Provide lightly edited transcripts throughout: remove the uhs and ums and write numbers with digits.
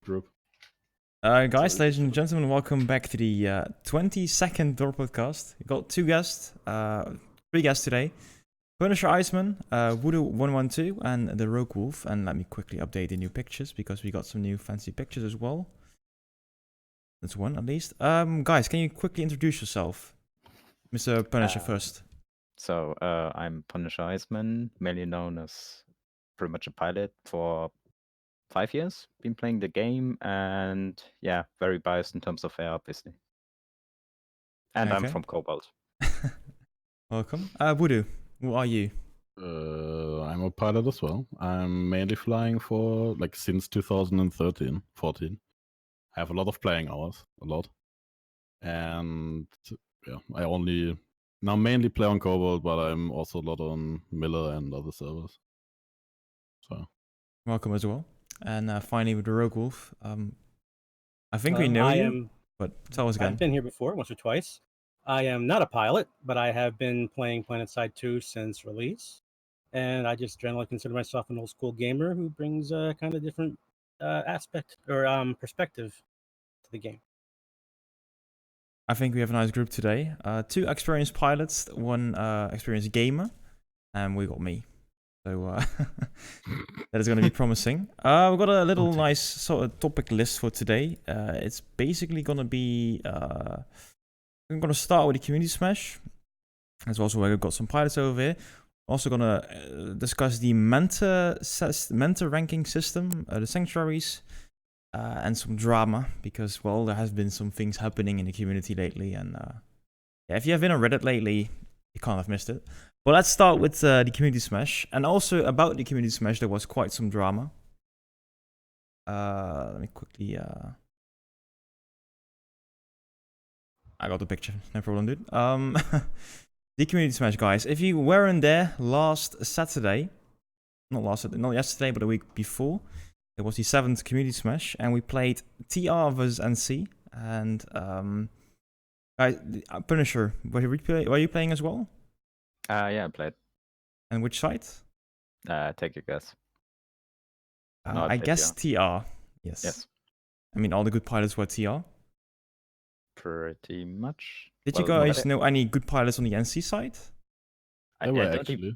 Group. Guys, ladies and gentlemen, welcome back to the 22nd Dropodcast. We got three guests today. PunisherIceman, Voodoo112, and the Rogue Wolf. And let me quickly update the new pictures, because we got some new fancy pictures as well. That's one, at least. Guys, can you quickly introduce yourself? Mr. Punisher first. So, I'm PunisherIceman, mainly known as pretty much a pilot for 5 years. Been playing the game, and yeah, very biased in terms of air, obviously. And I'm Okay. from Cobalt. Welcome. Voodoo, who are you? I'm a pilot as well. I'm mainly flying for, like, since 2013, 14. I have a lot of playing hours, a lot. And, yeah, I only now mainly play on Cobalt, but I'm also a lot on Miller and other servers. So. Welcome as well. And finally with the Rogue Wolf. I think we know you, but tell us again. I've been here before, once or twice. I am not a pilot, but I have been playing Planetside 2 since release. And I just generally consider myself an old school gamer who brings a kind of different aspect or perspective to the game. I think we have a nice group today. Two experienced pilots, one experienced gamer, and we got me. So that is going to be promising. We've got a little nice sort of topic list for today. It's basically going to be... I'm going to start with the community smash. That's also where we've got some pilots over here. Also going to discuss the mentor ranking system, the Sanctuaries, and some drama, because, well, there has been some things happening in the community lately, and yeah, if you have been on Reddit lately, you can't have missed it. But let's start with the community smash, and also about the community smash, there was quite some drama. Let me quickly... I got the picture, no problem, dude. The community smash, guys. If you weren't there last Saturday, not yesterday, but the week before, it was the 7th community smash, and we played TR vs NC. And guys, Punisher, were you playing as well? Yeah, I played. And which side? Take a guess. I guess TR. Yes. I mean, all the good pilots were TR. Pretty much. Did you guys know any good pilots on the NC side? There were actually.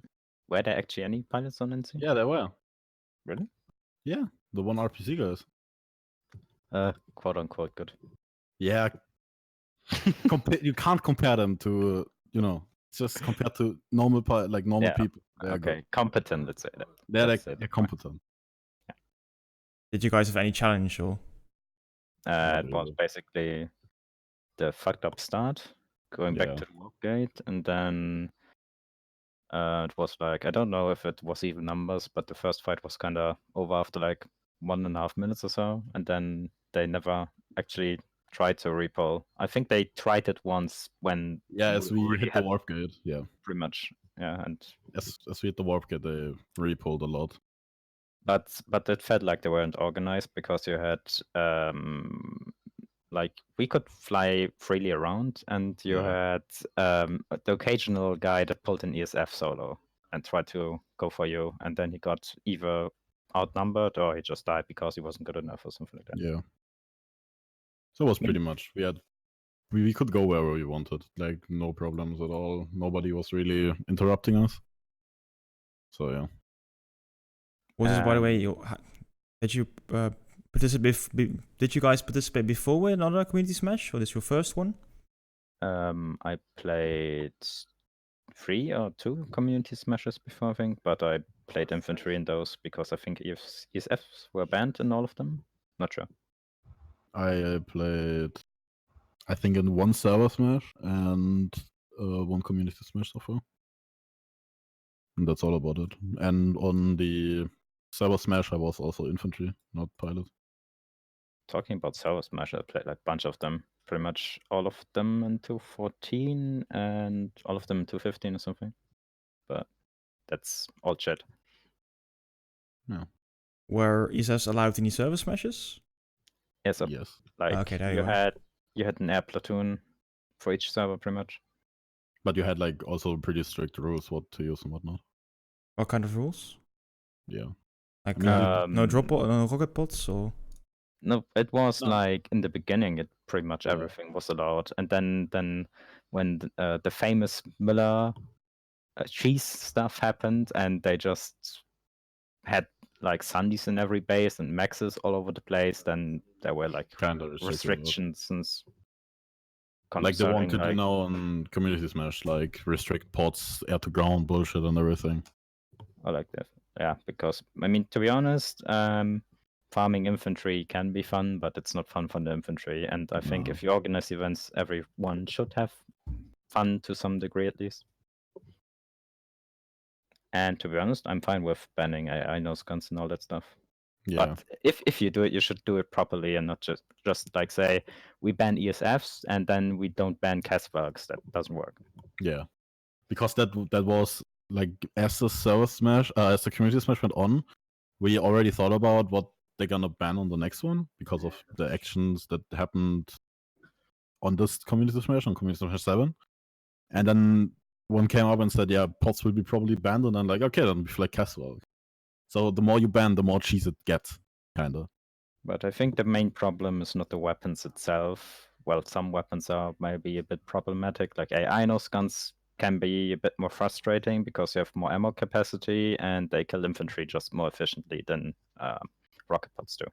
Were there actually any pilots on NC? Yeah, there were. Really? Yeah, the one RPC guys. Quote unquote good. Yeah. You can't compare them to, just compared to normal people. Okay, good. Competent, let's say that. They're competent. Yeah. Did you guys have any challenge or? It was basically the fucked up start, going back to the warp gate, and then it was like, I don't know if it was even numbers, but the first fight was kind of over after like 1.5 minutes or so, and then they never actually tried to repull. I think they tried it once when as we hit the warp gate, pretty much, and as we hit the warp gate, they repulled a lot. But it felt like they weren't organized, because you had like, we could fly freely around, and you had the occasional guy that pulled an ESF solo and tried to go for you, and then he got either outnumbered or he just died because he wasn't good enough or something like that. Yeah. So it was pretty much, we could go wherever we wanted, like, no problems at all. Nobody was really interrupting us. So yeah. Was this, by the way, did you did you guys participate before with another community smash, or this your first one? I played 3 or 2 community smashes before, I think, but I played infantry in those because I think ESFs were banned in all of them. Not sure. I played, I think, in 1 server smash and 1 community smash so far. And that's all about it. And on the server smash, I was also infantry, not pilot. Talking about server smash, I played like a bunch of them. Pretty much all of them in 2.14 and all of them in 2.15 or something. But that's all chat. Yeah. Were ESFs allowed in the server smashes? Yes. Yes. Like, okay, there you had an air platoon for each server, pretty much. But you had like also pretty strict rules what to use and whatnot. What kind of rules? Yeah. Like I mean, no no rocket pods or No, it was No. like in the beginning, it pretty much Yeah. everything was allowed, and then when the famous Miller cheese stuff happened, and they just had like Sundays in every base and maxes all over the place, then there were like kind of restrictions and like they want to concerning, do now on Community Smash, like restrict pods, air to ground bullshit and everything. I like that. Yeah, because I mean, to be honest, farming infantry can be fun, but it's not fun for the infantry. And I think No. if you organize events, everyone should have fun to some degree at least. And to be honest, I'm fine with banning AI nose guns and all that stuff. Yeah. But if you do it, you should do it properly and not just like say we ban ESFs and then we don't ban Casbugs. That doesn't work. Yeah. Because that was like as the server smash, as the Community Smash went on, we already thought about what they're gonna ban on the next one because of the actions that happened on this Community Smash, on Community Smash 7. And then one came up and said, yeah, pods will be probably banned. And I'm like, okay, then we feel like Caswell. So the more you ban, the more cheese it gets, kind of. But I think the main problem is not the weapons itself. Well, some weapons are maybe a bit problematic, like AI nose guns can be a bit more frustrating because you have more ammo capacity and they kill infantry just more efficiently than rocket pods do.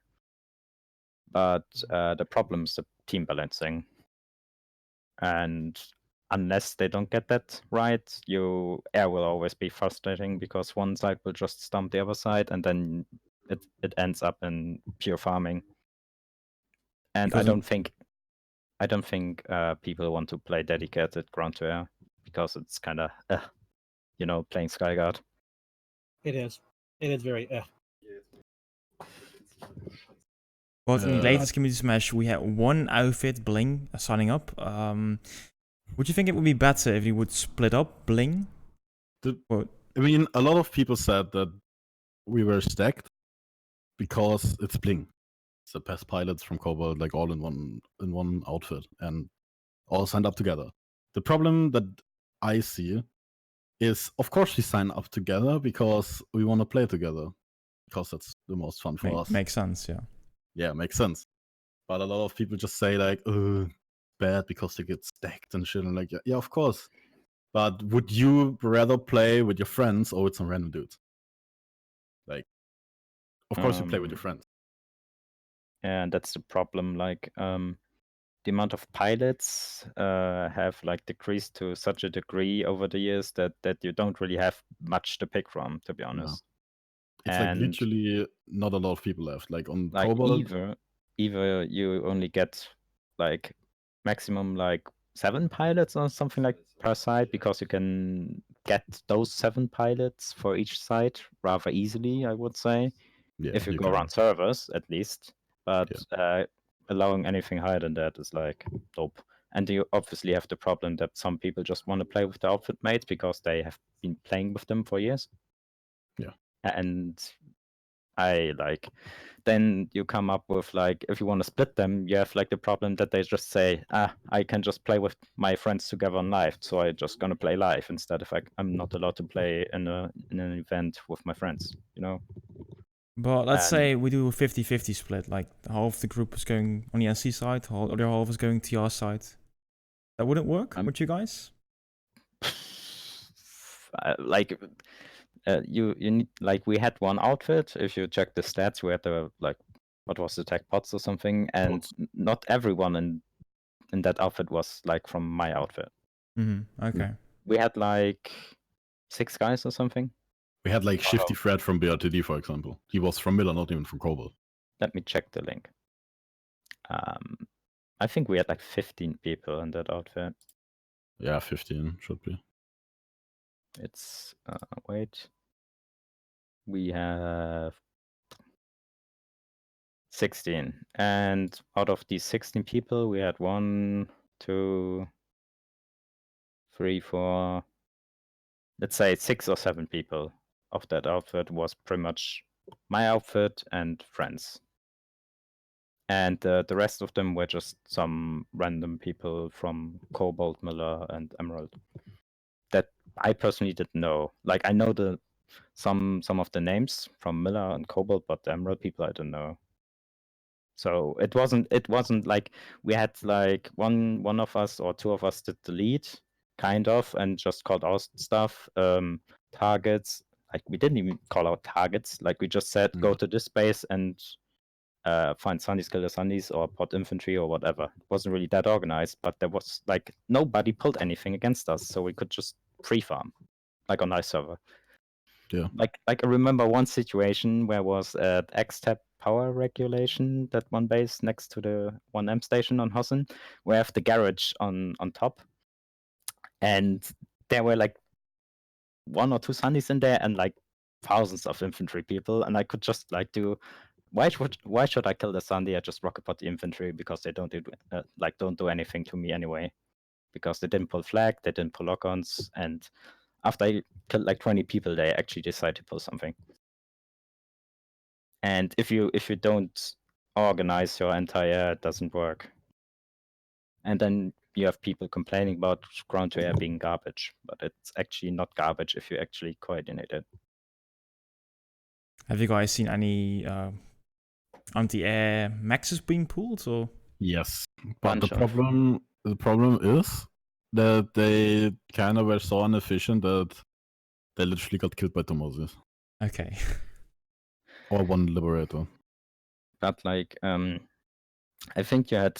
But the problem is the team balancing. And unless they don't get that right, air will always be frustrating because one side will just stomp the other side and then it ends up in pure farming. And I don't think people want to play dedicated ground to air because it's kind of playing Skyguard. It is very Well, in the latest Community Smash, we had one outfit, Bling, signing up. Would you think it would be better if you would split up Bling? I mean, a lot of people said that we were stacked because it's Bling. It's the best pilots from Cobalt, like all in one outfit and all signed up together. The problem that I see is, of course, we sign up together because we want to play together because that's the most fun for us. Makes sense, yeah. Yeah, makes sense. But a lot of people just say like, bad because they get stacked and shit. And like, yeah, of course. But would you rather play with your friends or with some random dudes? Like, of course you play with your friends. And that's the problem. Like, the amount of pilots have like decreased to such a degree over the years that you don't really have much to pick from, to be honest. No. It's like literally not a lot of people left. Like on like Cobalt, either you only get like maximum like 7 pilots or something like per side because you can get those 7 pilots for each side rather easily, I would say. Yeah, if you go around servers at least. But allowing anything higher than that is like dope. And you obviously have the problem that some people just want to play with the outfit mates because they have been playing with them for years. Yeah. And then you come up with like, if you want to split them, you have like the problem that they just say, I can just play with my friends together on live, so I'm just gonna play live instead of I'm not allowed to play in an event with my friends, you know? But let's say we do a 50-50 split, like half the group is going on the NC side, the other half is going to your side. That wouldn't work with you guys? You need, like, we had one outfit. If you check the stats, we had what was the tech pots or something, and not everyone in that outfit was like from my outfit. Okay. We had like 6 guys or something. We had like Shifty Fred from BRTD, for example. He was from Miller, not even from Cobalt. Let me check the link. I think we had like 15 people in that outfit. Yeah, 15 should be. It's wait. We have 16, and out of these 16 people, we had 1, 2, 3, 4. Let's say 6 or 7 people of that outfit was pretty much my outfit and friends. And the rest of them were just some random people from Cobalt, Miller, and Emerald. I personally didn't know. Like I know some of the names from Miller and Cobalt, but the Emerald people I don't know. So it wasn't like we had like one of us or two of us did the lead, kind of, and just called out stuff, targets. Like we didn't even call out targets. Like we just said, go to this base and find Sundies, kill the Sundies, or pot infantry or whatever. It wasn't really that organized, but there was like nobody pulled anything against us, so we could just pre-farm, like on ice server. Yeah. Like I remember one situation where was at X-Tap power regulation, that one base next to the 1M station on Hossen, where I have the garage on top. And there were like 1 or 2 Sunnies in there and like thousands of infantry people, and I could just like do why should I kill the Sunday? I just rocket pot the infantry because they don't do anything to me anyway. Because they didn't pull flag, they didn't pull lock-ons, and after I killed like 20 people, they actually decide to pull something. And if you don't organize your entire, it doesn't work. And then you have people complaining about ground to air being garbage, but it's actually not garbage if you actually coordinate it. Have you guys seen any anti-air maxes being pulled, or? Yes, but the problem is that they kind of were so inefficient that they literally got killed by Tomoses. Okay. Or one Liberator. But like, I think you had,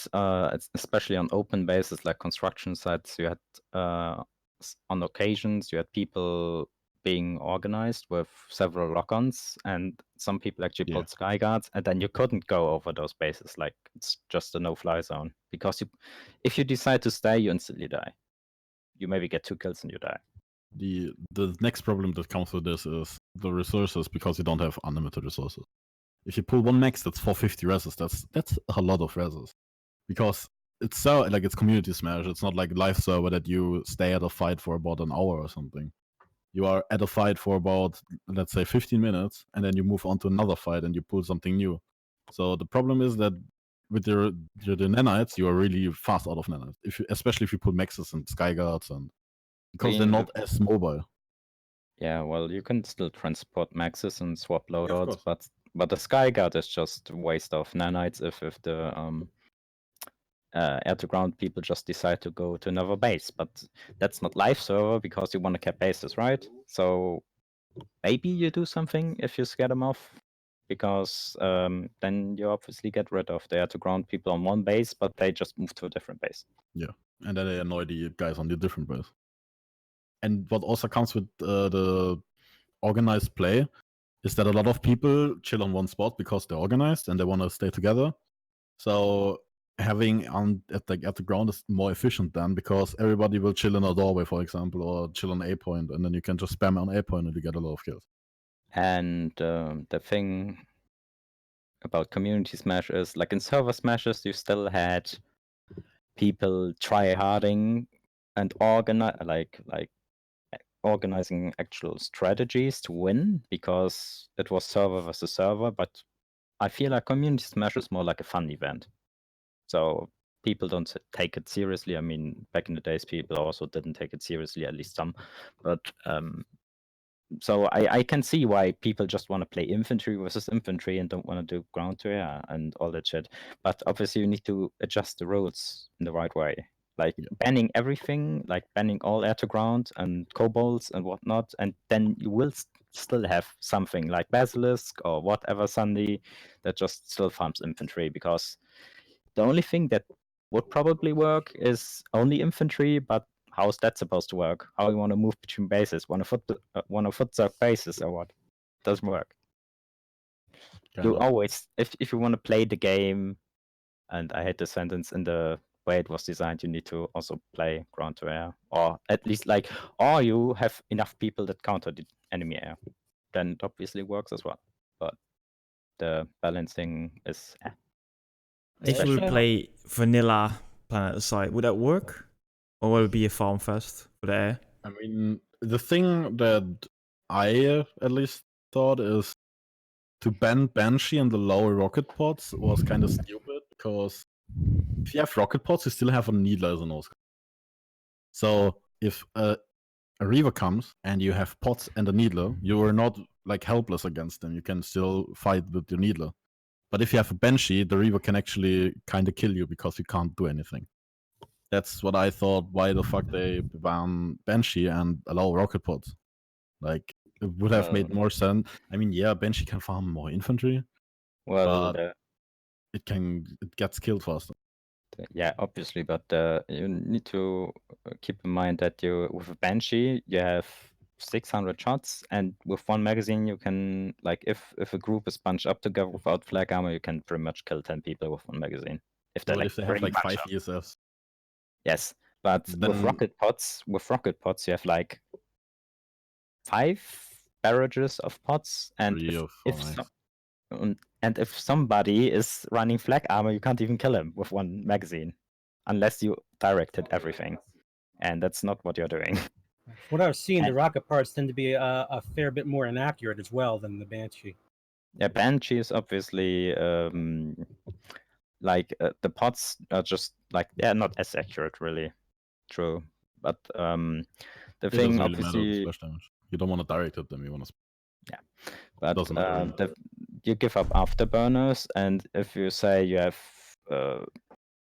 especially on open bases like construction sites, you had on occasions you had people being organized with several lock-ons, and some people actually pulled sky guards, and then you couldn't go over those bases. Like it's just a no-fly zone because if you decide to stay, you instantly die. You maybe get 2 kills and you die. The next problem that comes with this is the resources, because you don't have unlimited resources. If you pull one max, that's 450 reses. That's a lot of reses, because it's so like it's community smash. It's not like live server that you stay at a fight for about an hour or something. You are at a fight for about, let's say, 15 minutes, and then you move on to another fight and you pull something new. So the problem is that with the nanites, you are really fast out of nanites. Especially if you pull maxes and skyguards, and because they're not as mobile. Yeah, well, you can still transport maxes and swap loadouts, but the skyguard is just a waste of nanites if the air to ground people just decide to go to another base. But that's not live server because you want to cap bases, right? So maybe you do something if you scare them off, because then you obviously get rid of the air to ground people on one base, but they just move to a different base. Yeah, and then they annoy the guys on the different base. And what also comes with the organized play is that a lot of people chill on one spot because they're organized and they want to stay together. So having at the ground is more efficient then, because everybody will chill in a doorway, for example, or chill on A point, and then you can just spam on A point and you get a lot of kills. And the thing about community smash is, like in server smashes, you still had people try-harding and organizing actual strategies to win, because it was server versus server. But I feel like community smash is more like a fun event, so people don't take it seriously. I mean, back in the days, people also didn't take it seriously, at least some. But so I can see why people just want to play infantry versus infantry and don't want to do ground to air and all that shit. But obviously, you need to adjust the rules in the right way. Like banning everything, like banning all air to ground and kobolds and whatnot, and then you will still have something like Basilisk or whatever Sunday that just still farms infantry, because the only thing that would probably work is only infantry, but how's that supposed to work? How you want to move between bases? Want to foot zerg bases or what? Doesn't work. You always, if you want to play the game, and I hate the sentence, in the way it was designed, you need to also play ground to air, or at least or you have enough people that counter the enemy air. Then it obviously works as well. But the balancing is. If you would play vanilla Planetside, would that work? Or would it be a farm fest for the air? I mean, the thing that I at least thought is to ban Banshee and the lower rocket pods was kind of stupid, because if you have rocket pods, you still have a needler as an Oscar. So if a Reaver comes and you have pots and a Needler, you are not like helpless against them. You can still fight with your Needler. But if you have a Banshee, the Reaver can actually kind of kill you because you can't do anything. That's what I thought. Why the fuck they ban Banshee and allow rocket pods? Like, it would have made more sense. I mean, yeah, Banshee can farm more infantry, Well, but it gets killed faster. yeah, obviously, but you need to keep in mind that you with a Banshee you have 600 shots, and with one magazine you can, like, if a group is bunched up together without flag armor, you can pretty much kill 10 people with one magazine. If they're But like if they have really like bunched 5 up. ESFs, Yes, but then with rocket pods you have like 5 barrages of pods, and 3 or 4 max. and if somebody is running flag armor, you can't even kill him with one magazine, unless you directed everything, and that's not what you're doing. What I've seen, the And- rocket parts tend to be a fair bit more inaccurate as well than the Banshee. Yeah, Banshee is obviously like the pods are just like they're not as accurate, really. True, but the It thing doesn't really matter with obviously, splash damage. You don't want to direct at them, you want to. yeah, but Doesn't matter. you give up afterburners, and if you say you have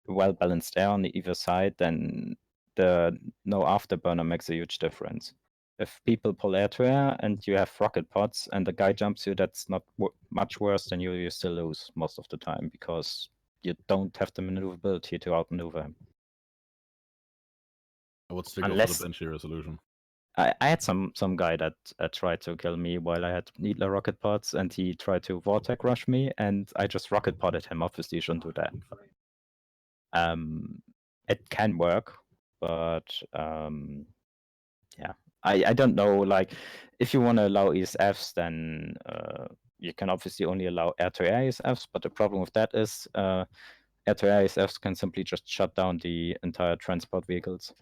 well-balanced air on either side, then the no afterburner makes a huge difference. If people pull air to air and you have rocket pods and the guy jumps you, that's not much worse than you still lose most of the time because you don't have the maneuverability to outmaneuver him. I would stick off for the Banshee resolution. I had some guy that tried to kill me while I had Needler rocket pods, and he tried to vortex rush me, and I just rocket podded him. Obviously, you shouldn't do that. It can work, but yeah, I don't know. Like, if you want to allow ESFs, then you can obviously only allow air-to-air ESFs. But the problem with that is air-to-air ESFs can simply just shut down the entire transport vehicles.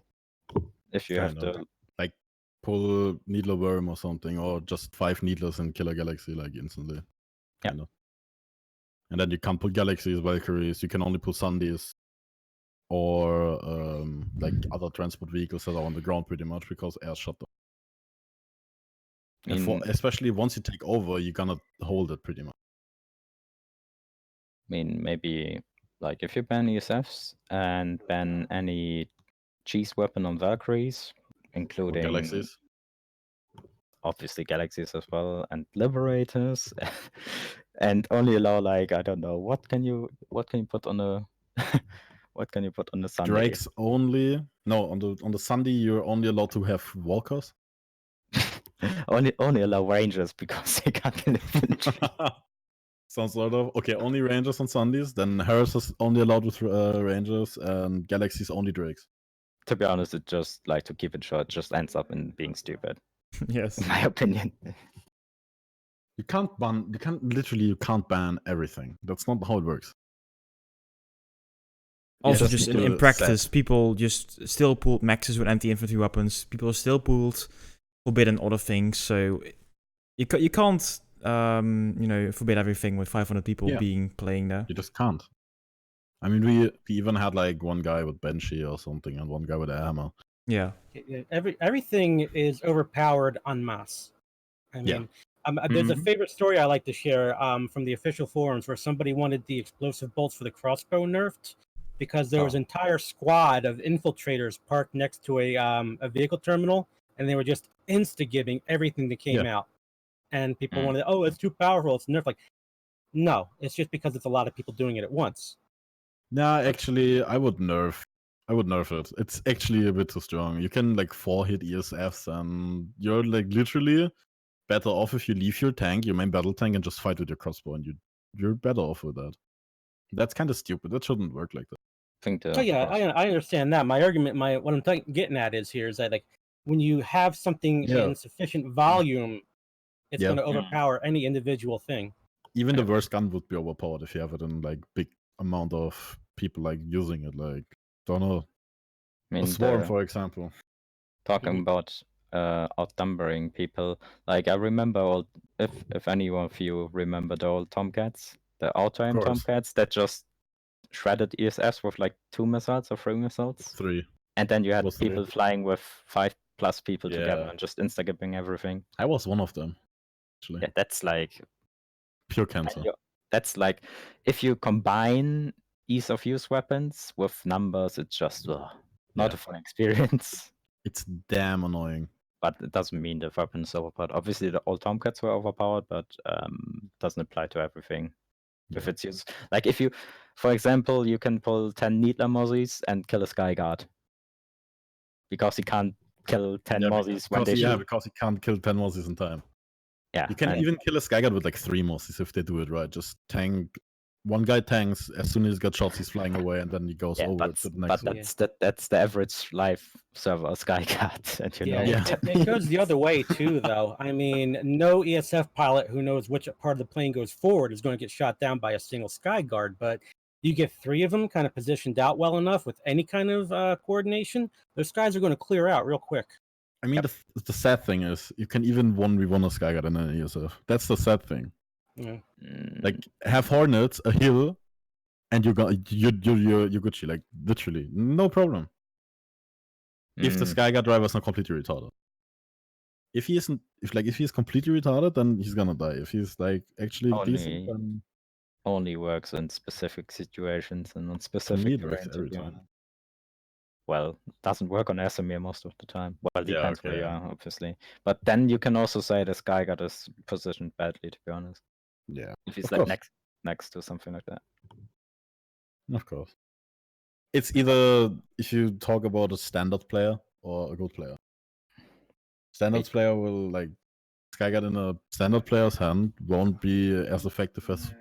If you have to, like, pull Needler Worm or something, or just 5 Needlers and kill a Galaxy like instantly. Kind of. And then you can't pull Galaxies, Valkyries. You can only pull Sundays or like other transport vehicles that are on the ground pretty much because air shut down. And especially once you take over, you're gonna hold it pretty much. I mean, maybe like if you ban ESFs and ban any cheese weapon on Valkyries, including Galaxies, obviously Galaxies as well, and Liberators, and only allow, like, I don't know, what can you put on a what can you put on the Sunday? Drakes only. No, on the Sunday you're only allowed to have walkers. only allow Rangers because they can't kill infantry. Sounds sort of okay. Only Rangers on Sundays. Then Harris is only allowed with Rangers, and Galaxies only Drakes. To be honest, it just, like, to keep it short, just ends up in being stupid. Yes. In my opinion. You can't ban everything. That's not how it works. Also, just just need in to practice, set. people just still pulled maxes with anti-infantry weapons. People still pulled forbidden other things. So you can't forbid everything with 500 people playing there. You just can't. I mean, we even had like one guy with Banshee or something, and one guy with hammer. Yeah. Everything is overpowered en masse. I mean, there's a favorite story I like to share from the official forums where somebody wanted the explosive bolts for the crossbow nerfed because there was an entire squad of infiltrators parked next to a vehicle terminal, and they were just insta-giving everything that came out. And people wanted, oh, it's too powerful, it's nerfed. Like, no, it's just because it's a lot of people doing it at once. Nah, actually, I would nerf it. It's actually a bit too strong. You can like 4-hit ESFs, and you're like literally better off if you leave your tank, your main battle tank, and just fight with your crossbow, and you're better off with that. That's kind of stupid. That shouldn't work like that. I understand that. My argument, what I'm getting at is that, like, when you have something in sufficient volume, it's going to overpower any individual thing. Even the worst gun would be overpowered if you have it in like big amount of people like using it. Like, don't know, a swarm, for example. Talking about outnumbering people, like, I remember if any of you remember the old Tomcats, the auto-aim Tomcats that just shredded ESS with like 2 missiles or 3 missiles. 3. And then you had people flying with 5 plus people together and just insta-gipping everything. I was one of them, actually. Yeah, that's like Pure cancer. That's like if you combine ease of use weapons with numbers, it's just not a fun experience. It's damn annoying. But it doesn't mean the weapon is overpowered. Obviously, all Tomcats were overpowered, but doesn't apply to everything. If it's used, like if you, for example, you can pull 10 Needler Mozzies and kill a Sky Guard because he can't kill 10 Mozzies when they shoot. Because he can't kill 10 Mozzies in time. Yeah, you can even kill a Sky Guard with like 3 Mozzies if they do it right. Just tank. One guy tanks, as soon as he's got shots, he's flying away, and then he goes over to the next one. That's the average live server Sky Guard, and you know. It goes the other way too, though. I mean, no ESF pilot who knows which part of the plane goes forward is going to get shot down by a single Sky Guard, but you get 3 of them kind of positioned out well enough with any kind of coordination, those guys are going to clear out real quick. I mean, the sad thing is you can even 1v1 a Sky Guard in an ESF. That's the sad thing. Yeah. Like, have Hornets, a hill, and you're Gucci, like, literally, no problem. If the Sky Guard driver is not completely retarded. If he isn't, if he's completely retarded, then he's gonna die. If he's like actually decent, then only works in specific situations and on specific terrain. Well, doesn't work on Asimir most of the time. Well, it depends where you are, obviously. But then you can also say the Sky Guard is positioned badly, to be honest. Yeah. If he's like next to something like that. Of course. It's either if you talk about a standard player or a good player. Standards player will like Sky Guard in a standard player's hand won't be as effective as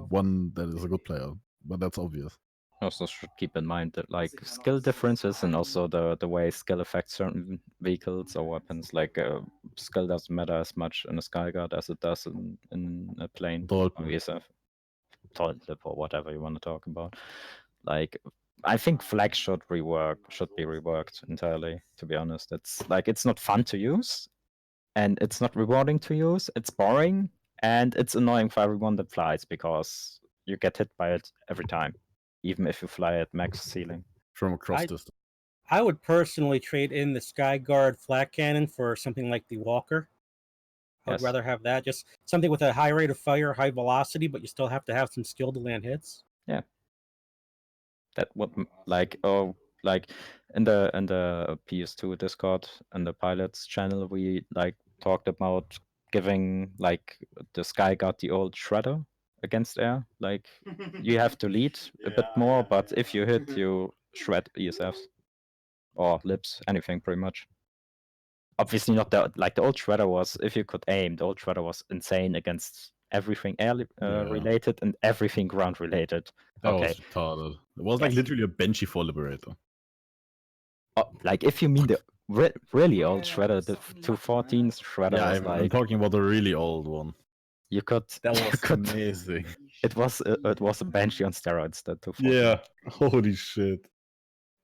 one that is a good player, but that's obvious. Also should keep in mind that like skill differences and also the way skill affects certain vehicles or weapons. Like skill doesn't matter as much in a Sky Guard as it does in a plane or ESF. Toilet or whatever you want to talk about. Like I think flag should be reworked entirely, to be honest. It's not fun to use and it's not rewarding to use. It's boring and it's annoying for everyone that flies because you get hit by it every time. Even if you fly at max ceiling. From across distance. I would personally trade in the Sky Guard flak cannon for something like the Walker. I would rather have that. Just something with a high rate of fire, high velocity, but you still have to have some skill to land hits. Yeah. That would like in the PS2 Discord and the pilots channel we like talked about giving like the Sky Guard the old shredder against air. Like you have to lead a bit more, but if you hit, you shred ESFs or lips, anything pretty much. Obviously not the old shredder was. If you could aim, the old shredder was insane against everything air related and everything ground related. That was retarded. It was like literally a Banshee for Liberator. Like if you mean the really old shredder, the 214 shredder. Yeah, I'm talking about the really old one. You could. That was amazing. It was a Banshee on steroids. That 214. Yeah, holy shit.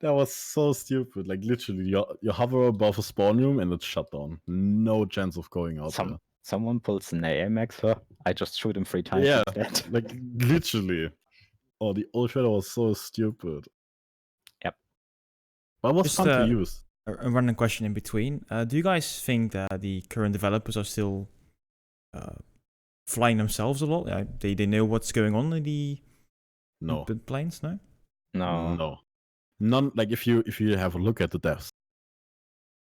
That was so stupid. Like literally, you hover above a spawn room and it's shut down. No chance of going out there. Someone pulls an AMX. I just shoot him 3 times. Yeah, like literally. Oh, the old shredder was so stupid. Yep. But it was fun to use. A random question in between. Do you guys think that the current developers are still flying themselves a lot? They know what's going on in the planes? No. None. Like if you have a look at the devs,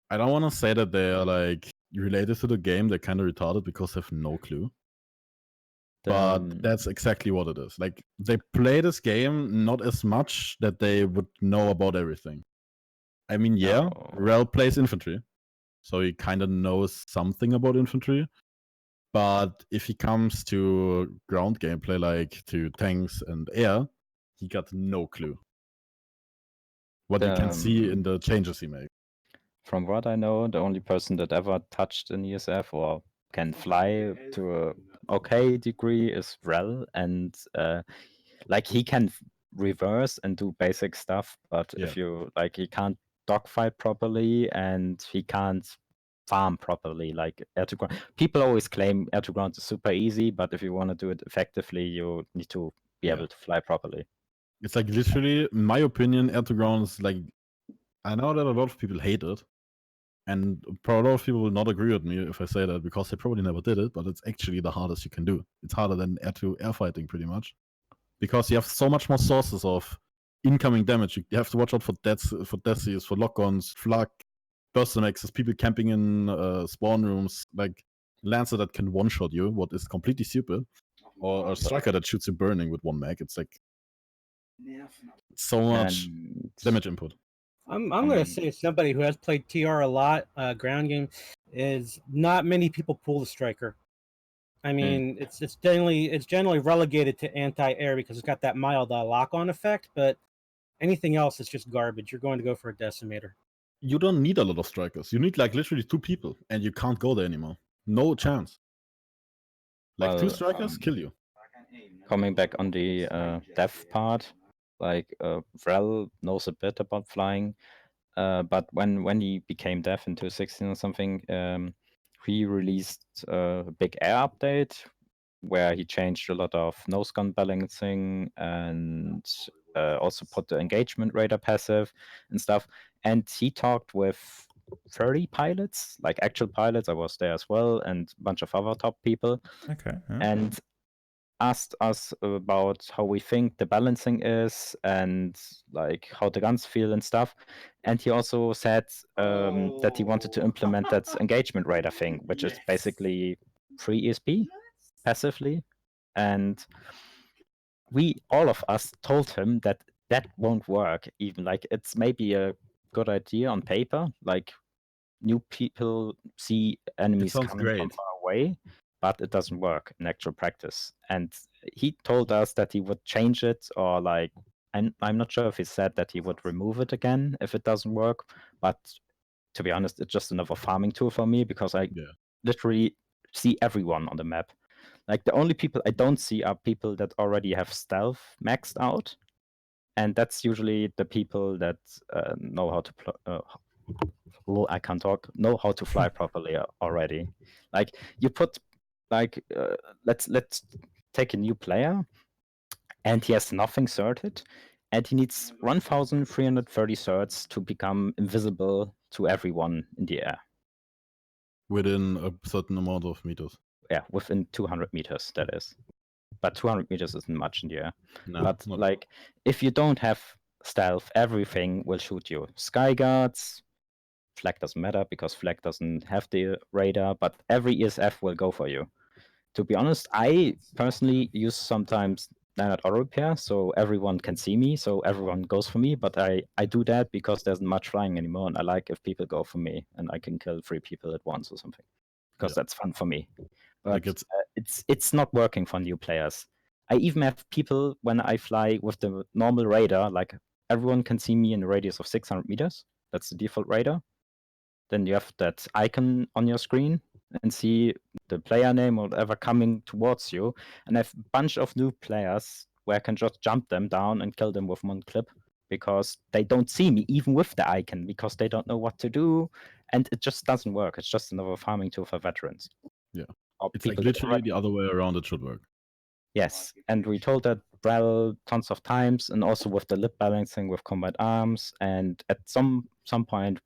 I don't want to say that they are like related to the game. They're kind of retarded because they have no clue. But that's exactly what it is. Like they play this game not as much that they would know about everything. I mean, Wrel plays infantry, so he kind of knows something about infantry. But if he comes to ground gameplay, like to tanks and air, he got no clue. What you can see in the changes he makes. From what I know, the only person that ever touched an ESF or can fly to a okay degree is Wrel, and like he can reverse and do basic stuff, but if you like, he can't dogfight properly and he can't farm properly. Like air to ground, people always claim air to ground is super easy, but if you want to do it effectively, you need to be able to fly properly. It's like literally, in my opinion, air to ground is like, I know that a lot of people hate it, And probably a lot of people will not agree with me if I say that because they probably never did it, but it's actually the hardest you can do. It's harder than air-to-air fighting pretty much. Because you have so much more sources of incoming damage. You have to watch out for deaths, for lock-ons, flak, burst axes, people camping in spawn rooms, like Lancer that can one-shot you, what is completely stupid. Or a striker that shoots you burning with one mag. It's like so much damage input. I'm going to say somebody who has played TR a lot, ground game, is not many people pull the striker. I mean, it's generally relegated to anti-air because it's got that mild lock-on effect, but anything else is just garbage. You're going to go for a decimator. You don't need a lot of strikers. You need like literally 2 people, and you can't go there anymore. No chance. Like 2 strikers kill you. Coming back on the dev part, like Wrel knows a bit about flying, but when he became dev in 2016 or something, he released a big air update where he changed a lot of nose gun balancing and also put the engagement radar passive and stuff. And he talked with 30 pilots, like actual pilots. I was there as well, and a bunch of other top people. Okay. Yeah. And asked us about how we think the balancing is and like how the guns feel and stuff. And he also said that he wanted to implement that engagement radar thing, which is basically free ESP passively. And all of us told him that won't work. Even like it's maybe a good idea on paper, like new people see enemies coming from far away, but it doesn't work in actual practice. And he told us that he would change it, or like I'm not sure if he said that he would remove it again if it doesn't work. But to be honest, it's just another farming tool for me because I literally see everyone on the map. Like the only people I don't see are people that already have stealth maxed out, and that's usually the people that know how to I can't talk. Know how to fly properly already. Like you put, like let's take a new player, and he has nothing certed, and he needs 1,330 certs to become invisible to everyone in the air. Within a certain amount of meters. Yeah, within 200 meters, that is. But 200 meters isn't much in the air. No, but like, if you don't have stealth, everything will shoot you. Sky guards, flag doesn't matter because flag doesn't have the radar, but every ESF will go for you. To be honest, I personally use sometimes standard auto repair, so everyone can see me, so everyone goes for me, but I do that because there's not much flying anymore, and I like if people go for me, and I can kill 3 people at once or something, because that's fun for me. But like it's not working for new players. I even have people, when I fly with the normal radar, like everyone can see me in a radius of 600 meters. That's the default radar. Then you have that icon on your screen and see the player name or whatever coming towards you. And I have a bunch of new players where I can just jump them down and kill them with one clip because they don't see me, even with the icon, because they don't know what to do. And it just doesn't work. It's just another farming tool for veterans. Yeah. It's like literally the other way around it should work. Yes, and we told that Wrel tons of times, and also with the lip balancing with combat arms. And at some point,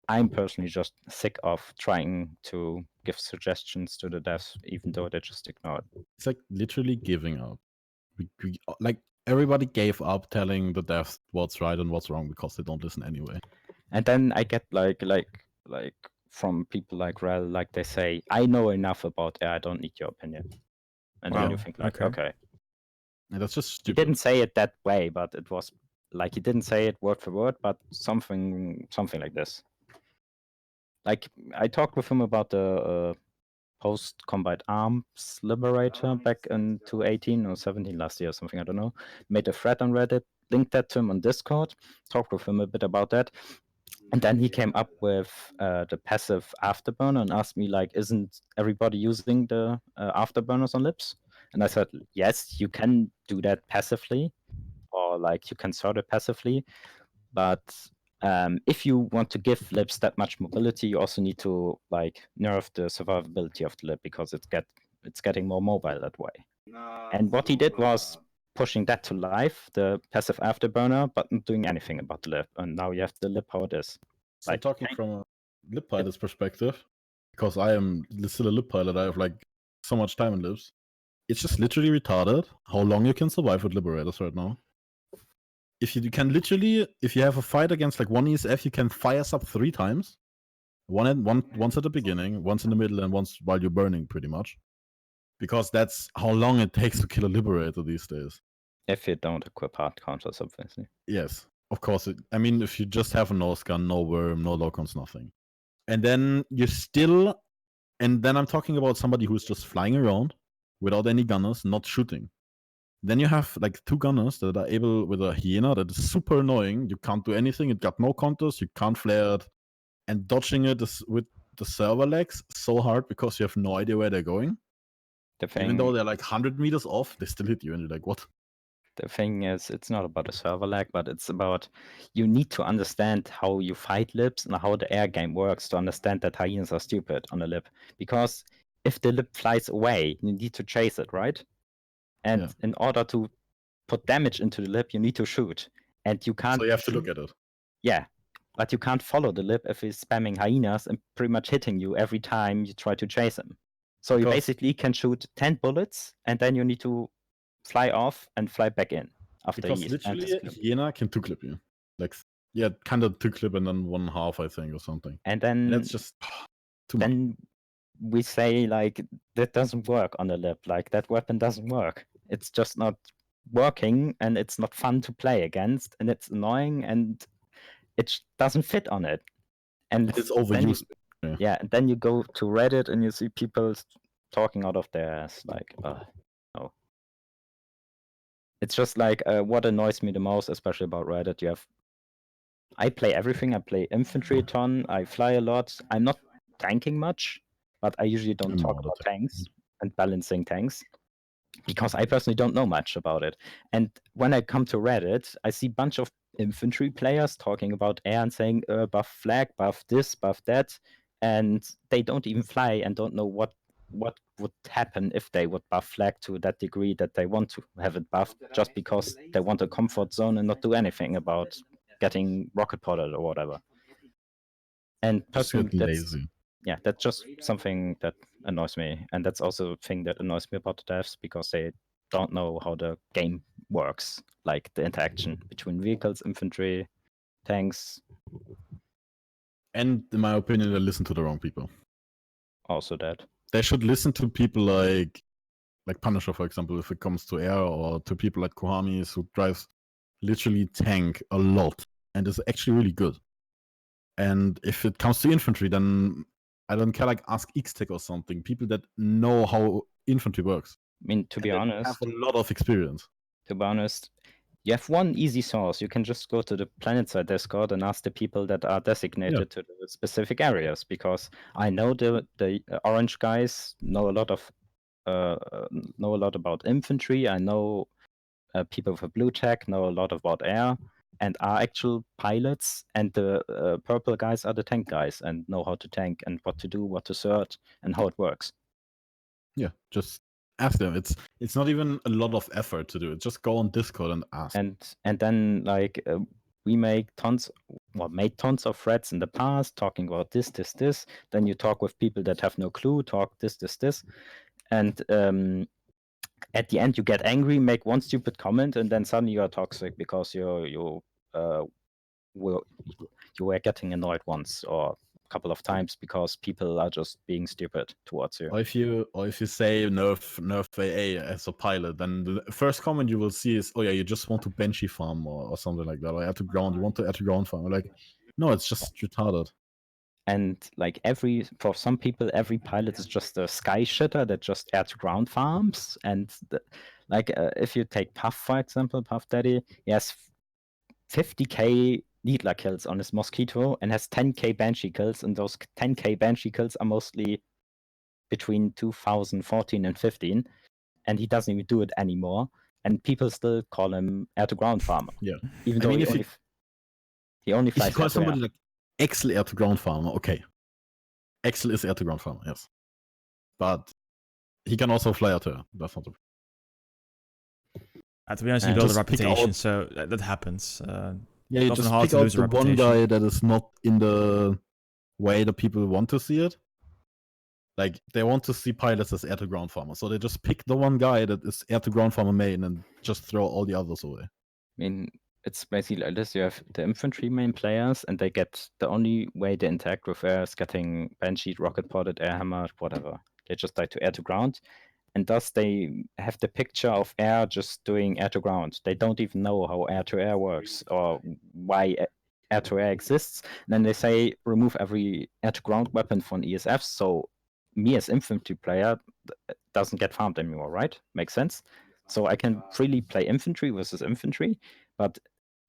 I'm personally just sick of trying to give suggestions to the devs, even though they just ignore it. It's like literally giving up. Like everybody gave up telling the devs what's right and what's wrong because they don't listen anyway. And then I get like from people like Wrel, like they say, I know enough about it, I don't need your opinion. And then you think like, okay. And that's just stupid. He didn't say it that way, but it was like he didn't say it word for word, but something like this. Like I talked with him about the post-combat arms liberator back in 2018 or 17 last year or something, I don't know. Made a thread on Reddit, linked that to him on Discord, talked with him a bit about that. And then he came up with the passive afterburner and asked me, like, isn't everybody using the afterburners on lips? And I said, yes, you can do that passively, or like you can sort it passively. But if you want to give lips that much mobility, you also need to like nerf the survivability of the lip because it's getting more mobile that way. And what he did was pushing that to life, the passive afterburner, but not doing anything about the lip. And now you have the lip how it is. So like, talking from lip pilot's perspective, because I am still a lip pilot, I have like so much time in lips. It's just literally retarded how long you can survive with liberators right now. If you can literally, if you have a fight against like one ESF, you can fire sub 3 times. Once at the beginning, once in the middle, and once while you're burning, pretty much. Because that's how long it takes to kill a liberator these days. If you don't equip hard counters, obviously. Yes, of course. I mean, if you just have a nose gun, no worm, no lock-ons, nothing. And then you still... And then I'm talking about somebody who's just flying around without any gunners, not shooting. Then you have like 2 gunners that are able with a hyena that is super annoying. You can't do anything. It got no counters. You can't flare it. And dodging it is with the server lags so hard because you have no idea where they're going. Even though they're like 100 meters off, they still hit you and you're like, what? The thing is, it's not about a server lag, but it's about you need to understand how you fight lips and how the air game works to understand that hyenas are stupid on a lip. Because if the lip flies away, you need to chase it, right? And in order to put damage into the lip, you need to shoot. And you can't... So you have to look at it. Yeah, but you can't follow the lip if he's spamming hyenas and pretty much hitting you every time you try to chase him. So you basically can shoot 10 bullets, and then you need to fly off and fly back in after because literally a hyena can 2-clip you. Like, yeah, kind of 2-clip and then 1/2, I think, or something. And then that's just too much. Then we say, like, that doesn't work on the lip. Like, that weapon doesn't work. It's just not working, and it's not fun to play against, and it's annoying, and it doesn't fit on it. And it's overused. Yeah, and then you go to Reddit and you see people talking out of their ass, like, no. It's just like what annoys me the most, especially about Reddit. I play everything. I play infantry a ton. I fly a lot. I'm not tanking much, but I usually don't talk about tanks and balancing tanks because I personally don't know much about it. And when I come to Reddit, I see a bunch of infantry players talking about air and saying buff flag, buff this, buff that, and they don't even fly and don't know what would happen if they would buff flag to that degree that they want to have it buffed just because they want a comfort zone and not do anything about getting rocket potted or whatever. And personally, that's just something that annoys me. And that's also a thing that annoys me about the devs because they don't know how the game works, like the interaction between vehicles, infantry, tanks. And in my opinion, they listen to the wrong people. Also that. They should listen to people like Punisher, for example, if it comes to air, or to people like Kohamis who drives literally tank a lot and is actually really good. And if it comes to infantry, then I don't care, like ask X-Tech or something, people that know how infantry works. I mean, to be honest, have a lot of experience. To be honest, you have one easy source. You can just go to the Planetside Discord and ask the people that are designated to the specific areas, because I know the orange guys know a lot about infantry. I know people for blue tech know a lot about air and are actual pilots, and the purple guys are the tank guys and know how to tank and what to do, what to search, and how it works. Yeah, just ask them. It's not even a lot of effort to do it. Just go on Discord and ask. And then like we made tons of threads in the past talking about this. Then you talk with people that have no clue, talk this, and at the end you get angry, make one stupid comment, and then suddenly you are toxic because you were getting annoyed once or a couple of times because people are just being stupid towards you. Or if you say nerf AA as a pilot, then the first comment you will see is, oh yeah, you just want to benchy farm or something like that, or air to ground. You want to air to ground farm. Like, no, it's just retarded. And like for some people, every pilot is just a sky shitter that just air to ground farms. And if you take Puff, for example, Puff Daddy, he has 50k Needler kills on his Mosquito and has 10k Banshee kills, and those 10k Banshee kills are mostly between 2014 and 15, and he doesn't even do it anymore, and people still call him air-to-ground farmer. Yeah. Even though he only flies. If you call somebody like Axel air-to-ground farmer, okay. Axel is air-to-ground farmer, yes. But he can also fly out to air. That's not to be honest, you build a reputation, so that happens. Yeah, you just pick out the one guy that is not in the way the people want to see it. Like, they want to see pilots as air-to-ground farmers, so they just pick the one guy that is air-to-ground farmer main and just throw all the others away. I mean, it's basically like this. You have the infantry main players, and they get the only way they interact with air is getting Banshee, rocket podded, air hammered, whatever. They just die to air to ground, and thus they have the picture of air just doing air to ground. They don't even know how air to air works or why air to air exists. And then they say remove every air to ground weapon from ESF, so me as infantry player doesn't get farmed anymore, right? Makes sense. So I can freely play infantry versus infantry, but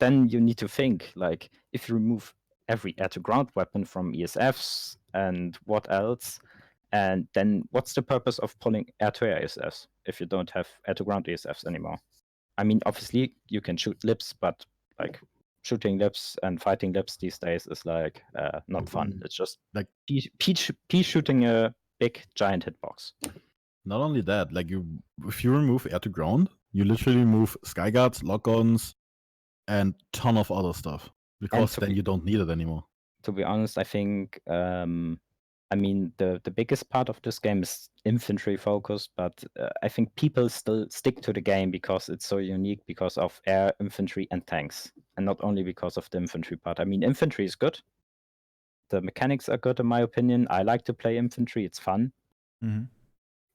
then you need to think, like, if you remove every air-to-ground weapon from ESFs and what else, and then what's the purpose of pulling air-to-air ESFs if you don't have air-to-ground ESFs anymore? I mean, obviously, you can shoot lips, but, like, shooting lips and fighting lips these days is, like, not fun. It's just, like pea shooting a big, giant hitbox. Not only that, like, if you remove air to ground, you literally remove sky guards, lock-ons, and ton of other stuff, because then you don't need it anymore. To be honest, I think I mean the biggest part of this game is infantry focused, but I think people still stick to the game because it's so unique because of air, infantry, and tanks, and not only because of the infantry part. I mean, infantry is good. The mechanics are good in my opinion. I like to play infantry; it's fun. Mm-hmm.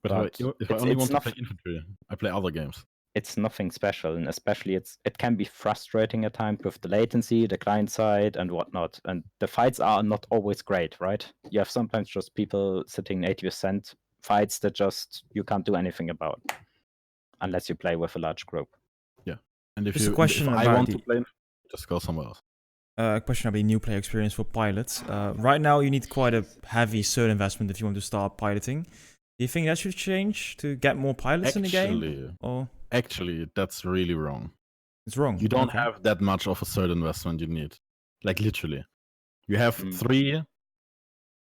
But if I only want to play infantry, I play other games. It's nothing special, and especially it can be frustrating at times with the latency, the client side, and whatnot. And the fights are not always great, right? You have sometimes just people sitting 80% fights that just you can't do anything about unless you play with a large group. Yeah, and if Just a question I about want to play, just go somewhere else. A question about the new player experience for pilots. Right now, you need quite a heavy cert investment if you want to start piloting. Do you think that should change to get more pilots in the game? Or actually, that's really wrong. It's wrong. You don't have that much of a cert investment you need. Like, literally. You have 3.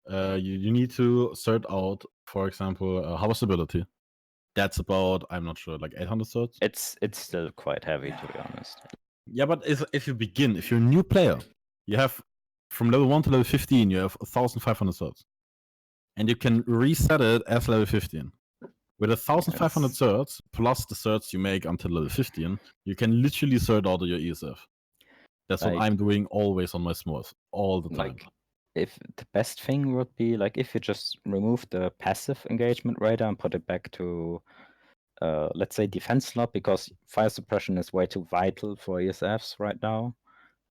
You need to cert out, for example, hover stability. That's about, I'm not sure, like 800 certs? It's still quite heavy, to be honest. Yeah, but if you're a new player, you have, from level 1 to level 15, you have 1,500 certs. And you can reset it as level 15. With 1,500 certs, plus the certs you make until level 15, you can literally cert out your ESF. That's what I'm doing always on my smurfs, all the time. Like, if the best thing would be, like, if you just remove the passive engagement radar and put it back to, let's say, defense slot, because fire suppression is way too vital for ESFs right now.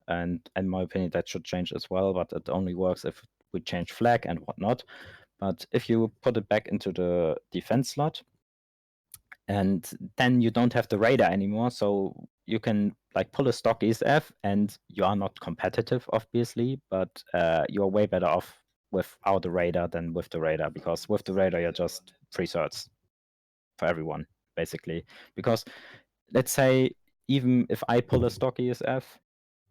And in my opinion, that should change as well, but it only works if we change flag and whatnot. But if you put it back into the defense slot, and then you don't have the radar anymore, so you can, like, pull a stock ESF, and you are not competitive, obviously, but you're way better off without the radar than with the radar, because with the radar you're just 3 certs for everyone, basically. Because let's say even if I pull a stock ESF,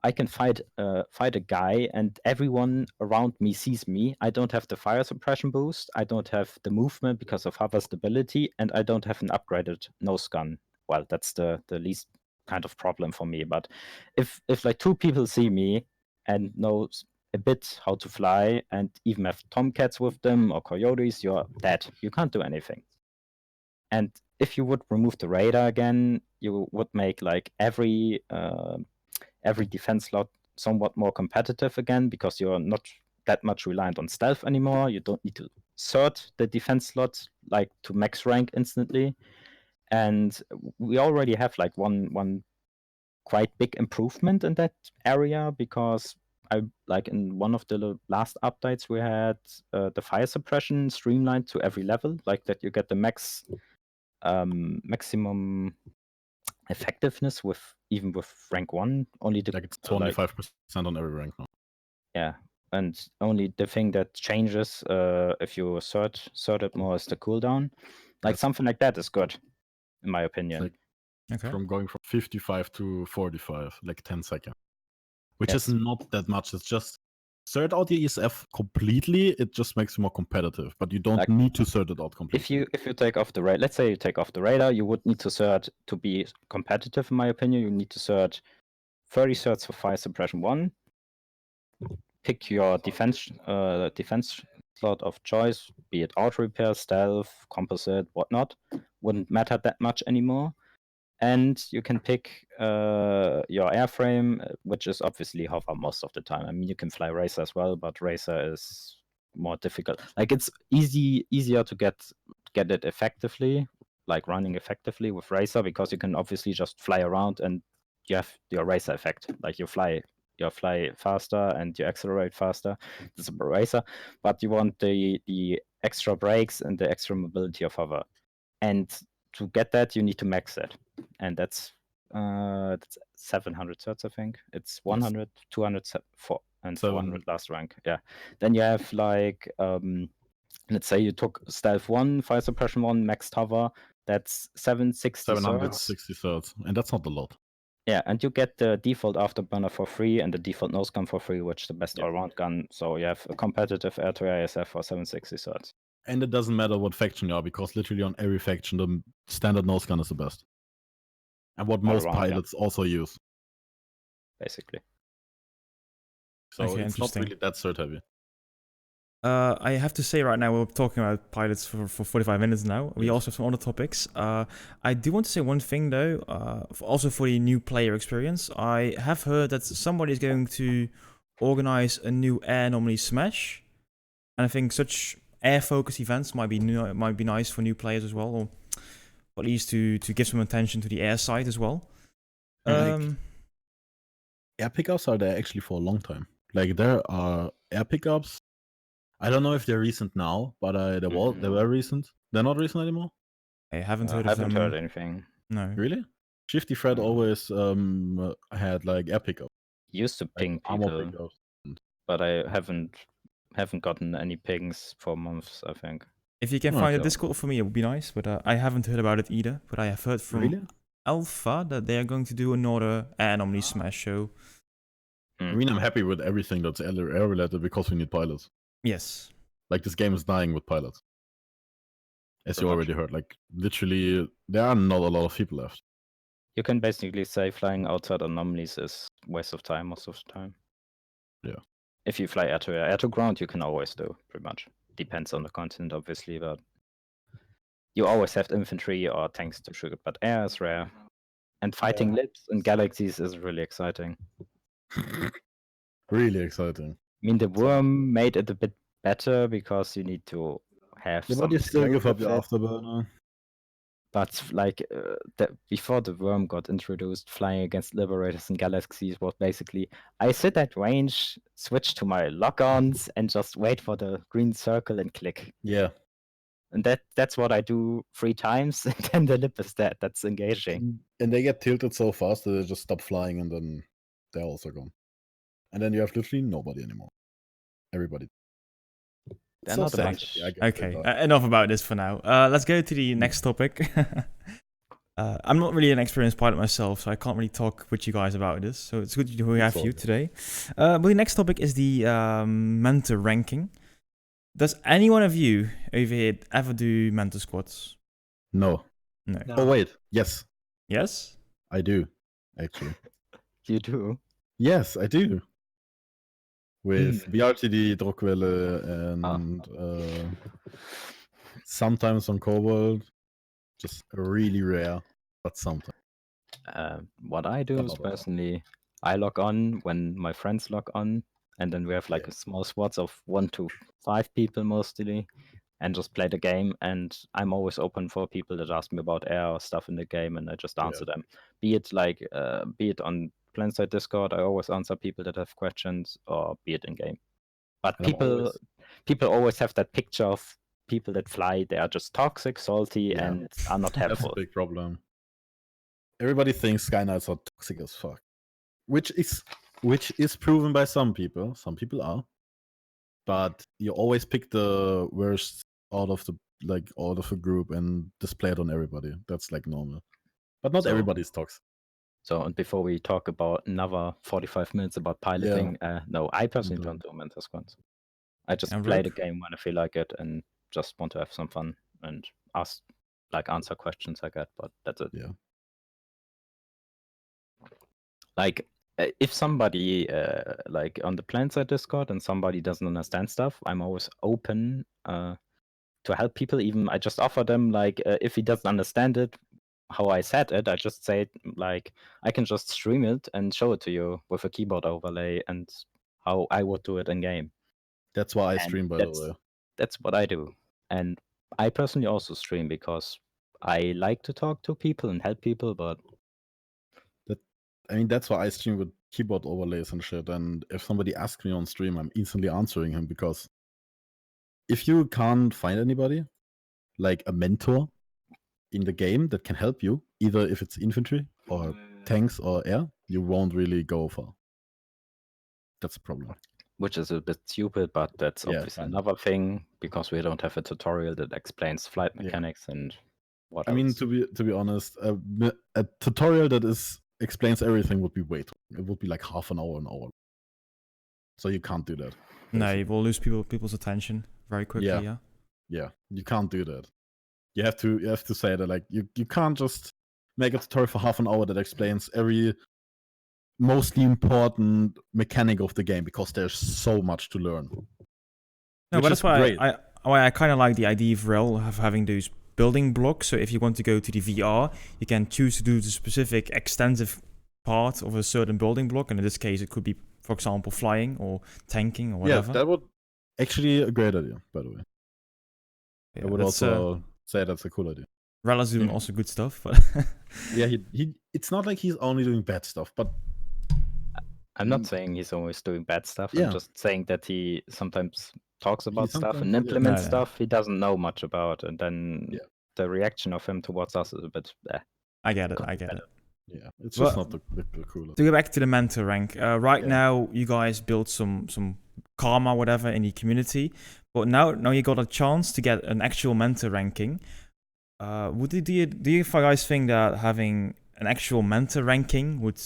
I can fight a guy, and everyone around me sees me. I don't have the fire suppression boost. I don't have the movement because of hover stability, and I don't have an upgraded nose gun. Well, that's the least kind of problem for me. But if like 2 people see me and knows a bit how to fly, and even have tomcats with them or coyotes, you're dead. You can't do anything. And if you would remove the radar again, you would make, like, every defense slot somewhat more competitive again, because you're not that much reliant on stealth anymore. You don't need to cert the defense slot, like, to max rank instantly. And we already have, like, one quite big improvement in that area, because like in one of the last updates we had the fire suppression streamlined to every level, like that you get the maximum effectiveness with rank 1. Only the, like, it's 25% on every rank now. Yeah, and only the thing that changes if you cert it more is the cooldown. Like, something like that is good, in my opinion. Like, from going from 55 to 45, like 10 seconds. Which is not that much. It's just cert out your ESF completely, it just makes you more competitive, but you don't need to cert it out completely. If you take off the radar, let's say you take off the radar, you would need to cert to be competitive, in my opinion. You need to cert 30 certs for fire suppression 1, pick your defense slot of choice, be it auto repair, stealth, composite, whatnot. Wouldn't matter that much anymore. And you can pick your airframe, which is obviously hover most of the time. I mean, you can fly racer as well, but racer is more difficult. Like, it's easier to get it effectively, like running effectively with racer, because you can obviously just fly around and you have your racer effect. Like, you fly faster and you accelerate faster. It's a racer, but you want the extra brakes and the extra mobility of hover. And to get that, you need to max it, and that's 700 certs, I think. It's 100, 200, and 400 last rank. Yeah. Then you have like, let's say you took stealth 1, fire suppression 1, max hover. That's 760 certs, and that's not a lot. Yeah, and you get the default afterburner for free and the default nose gun for free, which is the best all-round gun. So you have a competitive air-to-air ISF for 760 certs. And it doesn't matter what faction you are, because literally on every faction, the standard nose gun is the best. And what most pilots also use. Basically. So okay, it's not really that cert heavy. I have to say right now, we're talking about pilots for 45 minutes now. We also have some other topics. I do want to say one thing though, also for the new player experience. I have heard that somebody is going to organize a new air anomaly smash. And I think such air-focused events might be nice for new players as well, or at least to give some attention to the air side as well. Air pickups are there actually for a long time. Like, there are air pickups. I don't know if they're recent now, but they were recent. They're not recent anymore? I haven't heard of them. I haven't heard anything. No. Really? Shifty Fred always had like air pickups. Used to ping people, but I haven't gotten any pings for months, I think. If you can find a Discord for me, it would be nice, but I haven't heard about it either. But I have heard from Alpha that they are going to do another air anomaly smash show. I mean, I'm happy with everything that's air related because we need pilots. Yes. Like, this game is dying with pilots. As you already heard, like, literally, there are not a lot of people left. You can basically say flying outside anomalies is waste of time most of the time. Yeah. If you fly air to air, air to ground, you can always do, pretty much. Depends on the content, obviously, but you always have infantry or tanks to shoot, but air is rare. And fighting lips and galaxies is really exciting. Really exciting. I mean, the worm made it a bit better because you need to have some. But you still give up your afterburner. But like before the worm got introduced, flying against liberators and galaxies was basically I sit at range, switch to my lock-ons, and just wait for the green circle and click. Yeah. And that's what I do 3 times, and then the lip is dead. That's engaging. And they get tilted so fast that they just stop flying, and then they're also gone. And then you have literally nobody anymore. Everybody. They're not a bunch. Okay, enough about this for now. Let's go to the next topic. I'm not really an experienced pilot myself, so I can't really talk with you guys about this. So it's good to have you today. But the next topic is the mentor ranking. Does any one of you over here ever do mentor squads? No. Oh, wait. Yes. Yes? I do, actually. You do? Yes, I do. With BRTD, Drockwelle, and sometimes on Cobalt. Just really rare, but sometimes. What I do is personally, I log on when my friends log on, and then we have like a small squads of 1 to 5 people mostly, and just play the game. And I'm always open for people that ask me about air or stuff in the game, and I just answer them. Be it on Planetside Discord, I always answer people that have questions, or be it in game. But people always have that picture of people that fly. They are just toxic, salty, and are not helpful. That's a big problem. Everybody thinks Sky Knights are toxic as fuck, which is proven by some people. Some people are, but you always pick the worst out of the group and display it on everybody. That's like normal, but not everybody's toxic. So, and before we talk about another 45 minutes about piloting, no, I personally don't do mentor squads. I just play the game when I feel like it and just want to have some fun and answer questions I get, but that's it. Yeah. Like, if somebody like on the Planetside Discord and somebody doesn't understand stuff, I'm always open to help people. Even I just offer them like if he doesn't understand it, how I said it, I just say it, like I can just stream it and show it to you with a keyboard overlay and how I would do it in game. That's why I And stream, by the way. That's what I do. And I personally also stream because I like to talk to people and help people, but I mean, that's why I stream with keyboard overlays and shit. And if somebody asks me on stream, I'm instantly answering him, because if you can't find anybody, like a mentor in the game that can help you, either if it's infantry or tanks or air, you won't really go far. That's a problem. which is a bit stupid, but that's Yeah, obviously fine. another thing because we don't have a tutorial that explains flight Yeah. mechanics and what I else. mean, to be honest, a tutorial that explains everything would be way too long. It would be like half an hour. So you can't do that. No, basically. you will lose people's attention very quickly. Yeah. Yeah, you can't do that. You have to say that, like, you can't just make a tutorial for half an hour that explains every mostly important mechanic of the game, because there's so much to learn. No, Which but is that's why great. I kind of like the idea of Wrel of having those building blocks. So if you want to go to the VR, you can choose to do the specific extensive part of a certain building block, and in this case, it could be, for example, flying or tanking or whatever. Yeah, that would actually a great idea, by the way. Yeah, I would that's, also say that's a cool idea. Wrel is doing also good stuff, but Yeah, he it's not like he's only doing bad stuff, but I'm not saying he's always doing bad stuff. Yeah. I'm just saying that he sometimes talks about stuff and sometimes- yeah. implements No, no. stuff he doesn't know much about, and then Yeah. the reaction of him towards us is a bit. I get it. Could I be get better. it. yeah, it's Well- just not the coolest. To go back to the mentor rank, right Yeah. now you guys built some karma, whatever, in the community, but now you got a chance to get an actual mentor ranking. Do you guys think that having an actual mentor ranking would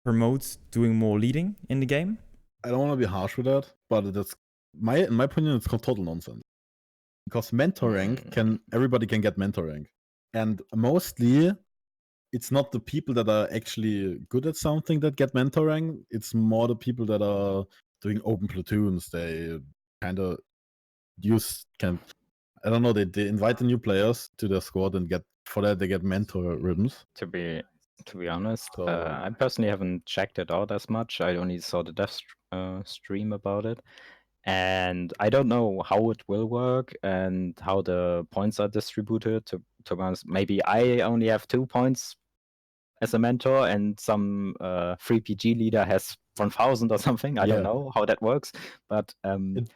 promote doing more leading in the game? I don't want to be harsh with that, but that's in my opinion, it's total nonsense. Because mentor rank everybody can get mentor rank, and mostly it's not the people that are actually good at something that get mentor rank. It's more the people that are doing open platoons. They kind of I don't know. They invite the new players to their squad and they get mentor ribbons. To be honest, So- I personally haven't checked it out as much. I only saw the dev stream about it, and I don't know how it will work and how the points are distributed. To be honest, maybe I only have 2 points as a mentor, and some free PG leader has 1,000 or something. I don't Yeah. know how that works, but I mean,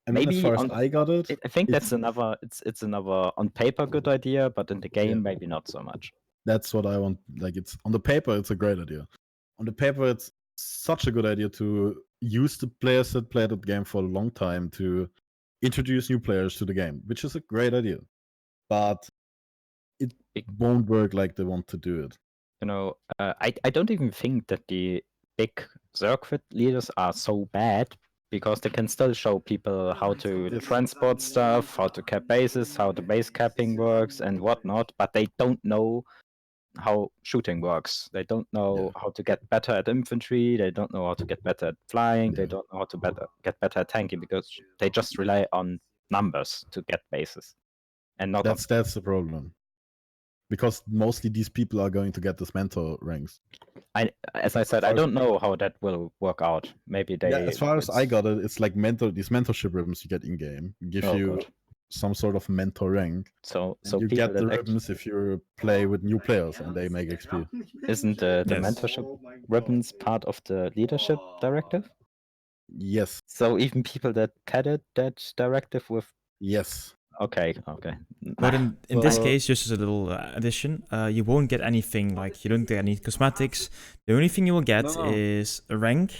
maybe as far as on- I got it, I think it's- that's another. It's another on paper good idea, but in the game maybe not so much. that's what I want. Like, it's on the paper, it's a great idea. On the paper, it's such a good idea to use the players that played the game for a long time to introduce new players to the game, which is a great idea. But it won't work like they want to do it. You know, I don't even think that the big circuit leaders are so bad, because they can still show people how to Yes. transport stuff, how to cap bases, how the base capping works and whatnot, but they don't know how shooting works. They don't know how to get better at infantry, they don't know how to get better at flying, they Yeah. don't know how to get better at tanking, because they just rely on numbers to get bases. And not on That's the problem. Because mostly these people are going to get this mentor ranks. as I said, I don't know how that will work out. Maybe they. Yeah, as far as I got it, it's like these mentorship ribbons you get in game give you good. some sort of mentor rank. So And you people get the that ribbons if you play with new players and they make XP. isn't the Yes. mentorship ribbons part of the leadership directive? Yes. So even people that padded that directive with. Yes. Okay. But in this So- case, just as a little addition, you won't get anything, like you don't get any cosmetics. The only thing you will get No. is a rank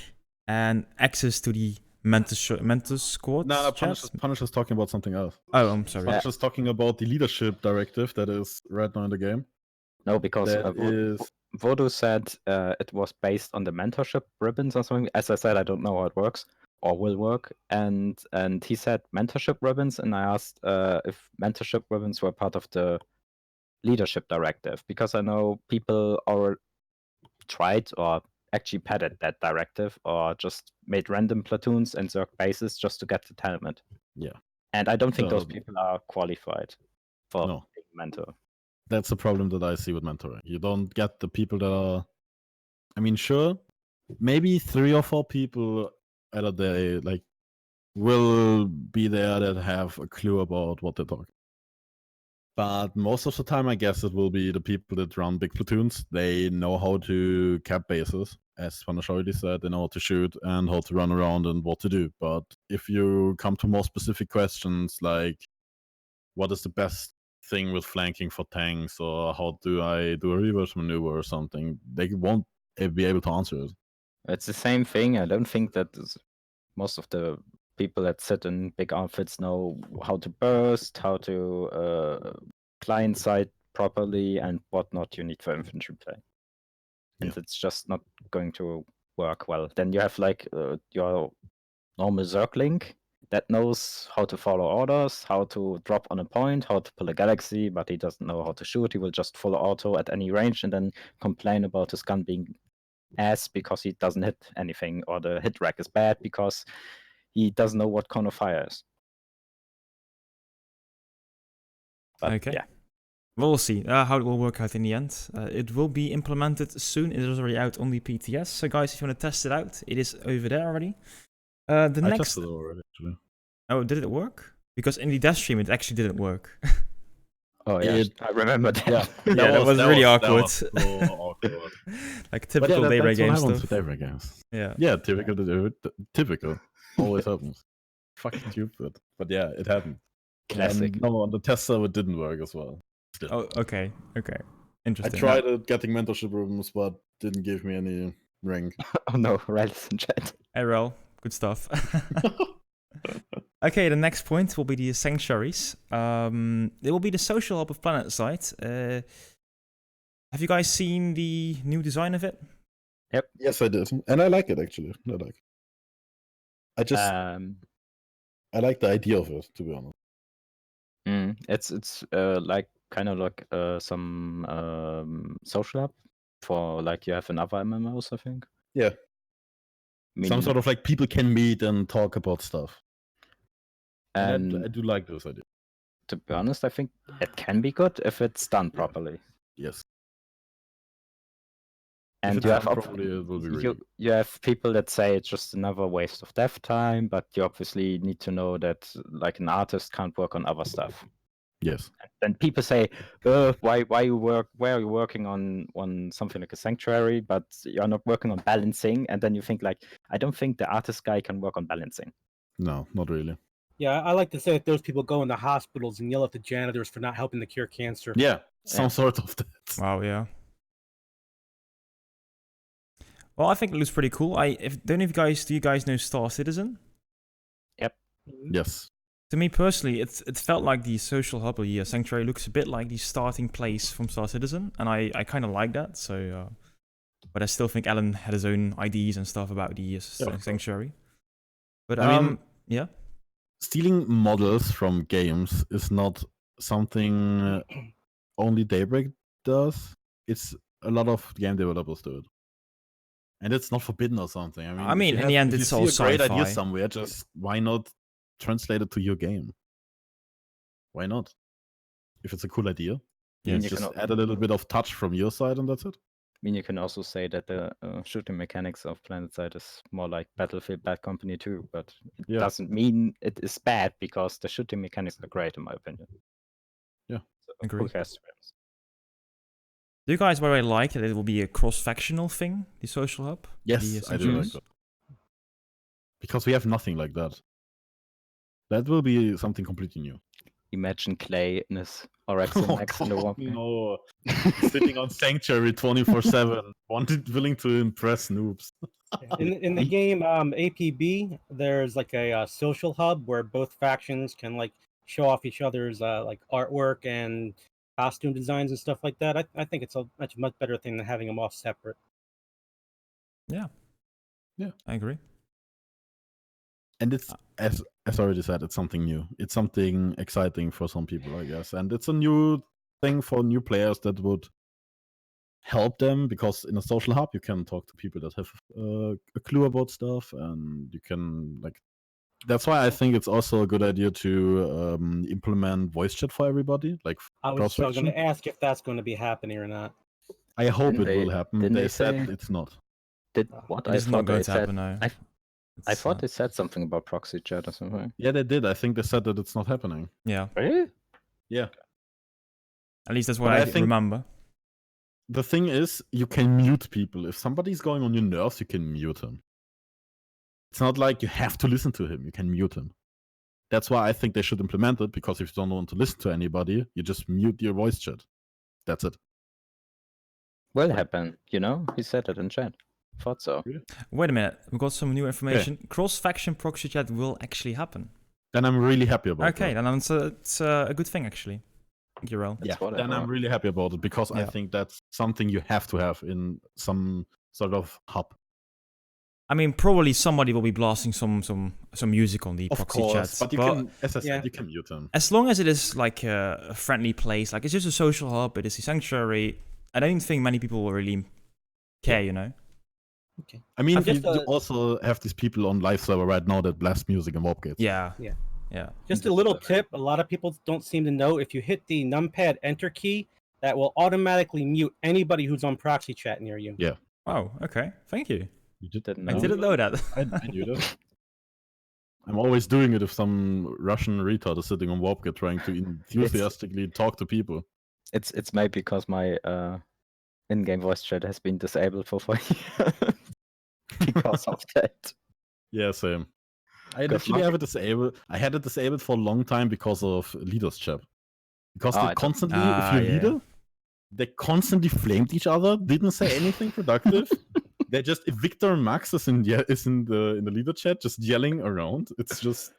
and access to the mentor squad. No, chats. Punisher's talking about something else. Oh, I'm sorry. Punisher's talking about the leadership directive that is right now in the game. No, because That is Voodoo said it was based on the mentorship ribbons or something. As I said, I don't know how it works or will work. And he said mentorship ribbons, and I asked if mentorship ribbons were part of the leadership directive, because I know people tried, or actually padded that directive or just made random platoons and zerg bases just to get the talent. Yeah. And I don't think those So- people are qualified for No. being mentor. That's the problem that I see with mentoring. You don't get the people that are. I mean, sure, maybe 3 or 4 people out of the like will be there that have a clue about what they're talking. But most of the time, I guess it will be the people that run big platoons. They know how to cap bases, as Punisher already said. They know how to shoot and how to run around and what to do. But if you come to more specific questions like, what is the best thing with flanking for tanks, or how do I do a reverse maneuver or something, they won't be able to answer it. It's the same thing. I don't think that most of the people that sit in big outfits know how to burst, how to client side properly, and whatnot you need for infantry play. And Yeah. it's just not going to work well. Then you have like your normal Zergling that knows how to follow orders, how to drop on a point, how to pull a galaxy, but he doesn't know how to shoot. He will just follow auto at any range and then complain about his gun being ass because he doesn't hit anything, or the hit rack is bad because he doesn't know what cone of fire is. But Okay. yeah, We'll see how it will work out in the end. It will be implemented soon. It is already out on the PTS. So guys, if you want to test it out, it is over there already. I Next. tested it already, actually. Oh, did it work? Because in the dev stream, it actually didn't work. oh yeah, I remember that. Yeah, Yeah, that was really awkward. That was so awkward. Like But yeah, typical Daybreak that's what game happens stuff. with Daybreak games. Yeah. Yeah, typical. Always happens. Fucking stupid. But yeah, it happened. Classic. And no, on the test server it didn't work as well. Still. Oh, okay. Okay. I Interesting. tried it getting mentorship rooms, but didn't give me any rank. Oh no, Wrel is in chat. Hey, Wrel. Good stuff. Okay, the next point will be the Sanctuaries. It will be the social hub of Planetside. Have you guys seen the new design of it? Yes, I did. And I like it, actually. I like the idea of it, to be honest. It's like kind of like some social hub for like you have in other MMOs, I think. Yeah. I mean, Some sort of like people can meet and talk about stuff. and I do like this idea. to be honest, I think it can be good if it's done properly. Yes. And if you it's have done properly, it will be really you have people that say it's just another waste of dev time, but you obviously need to know that like an artist can't work on other stuff. Yes. And people say, why are you working on something like a Sanctuary, but you're not working on balancing? And then you think like, I don't think the artist guy can work on balancing. No, not really. Yeah, I like to say that those people go into hospitals and yell at the janitors for not helping to cure cancer. Yeah, some sort of that. Wow, yeah. Well, I think it looks pretty cool. Do you guys know Star Citizen? Yes. To me personally, it felt like the social hub or the Sanctuary looks a bit like the starting place from Star Citizen, and I kind of like that. So, but I still think Alan had his own ideas and stuff about the Sanctuary. But I mean, yeah. Stealing models from games is not something only Daybreak does. It's a lot of game developers do it. And it's not forbidden or something. I mean in the end, it's all sci-fi. If you see a great idea somewhere, just why not translate it to your game? Why not? If it's a cool idea, yes. you just add a little bit of touch from your side and that's it. I mean, you can also say that the shooting mechanics of Planetside is more like Battlefield Bad Company 2, but it doesn't mean it is bad because the shooting mechanics are great in my opinion. Yeah, so, agree. Who cares? Do you guys really like that it will be a cross-factional thing, the social hub? Yes, I do like that. Because we have nothing like that. That will be something completely new. Imagine Clay in his Orexin X in the warp. No, sitting on Sanctuary 24/7, willing to impress noobs. In the game APB, there's like a social hub where both factions can like show off each other's like artwork and costume designs and stuff like that. I think it's a much better thing than having them off separate. Yeah, I agree. And it's as already said, it's something new. It's something exciting for some people, I guess, and it's a new thing for new players that would help them, because in a social hub you can talk to people that have a clue about stuff, and you can like. That's why I think it's also a good idea to implement voice chat for everybody, like I was still going to ask if that's going to be happening or not. I hope Didn't it will happen. didn't They they said say- it's not. What? It I is not thought going they to said. happen now. I thought they said something about Proxy-chat or something. Yeah, they did. I think they said that it's not happening. Yeah. Really? Yeah. At least that's what But I I think- remember. The thing is, you can mute people. If somebody's going on your nerves, you can mute him. It's not like you have to listen to him. You can mute him. That's why I think they should implement it, because if you don't want to listen to anybody, you just mute your voice chat. That's it. Will happen, you know? He said it in chat. Thought so. Wait a minute. We got some new information. Cross-faction proxy chat will actually happen. Then I'm really happy about Okay, that. then it's a good thing, actually. Thank you, Wrel. That's Yeah, what I then I'm thought. really happy about it, because I Yeah. think that's something you have to have in some sort of hub. I mean, probably somebody will be blasting some music on the Of proxy course, chats. but you can, as I said, Yeah. you can mute them. As long as it is like a friendly place, like it's just a social hub, it is a sanctuary, I don't think many people will really care, you know? I mean, I'm you just, also have these people on live server right now that blast music and warp gates. Yeah. Yeah. Yeah. Just a little tip, a lot of people don't seem to know, if you hit the numpad enter key, that will automatically mute anybody who's on proxy chat near you. Yeah. Oh, okay. Thank you. You did Didn't I know. didn't know that. I do that. I'm always doing it if some Russian retard is sitting on Warpgate trying to enthusiastically talk to people. It's maybe because my in-game voice chat has been disabled for 4 years because of that. Yeah, same. I Because literally have it disabled. I had it disabled for a long time because of leaders chat. Because Oh, I they don't- constantly, if Ah, you're yeah. leader, they constantly flamed each other, didn't say anything productive. They just, if Victor and Max is in the leader chat, just yelling around. It's just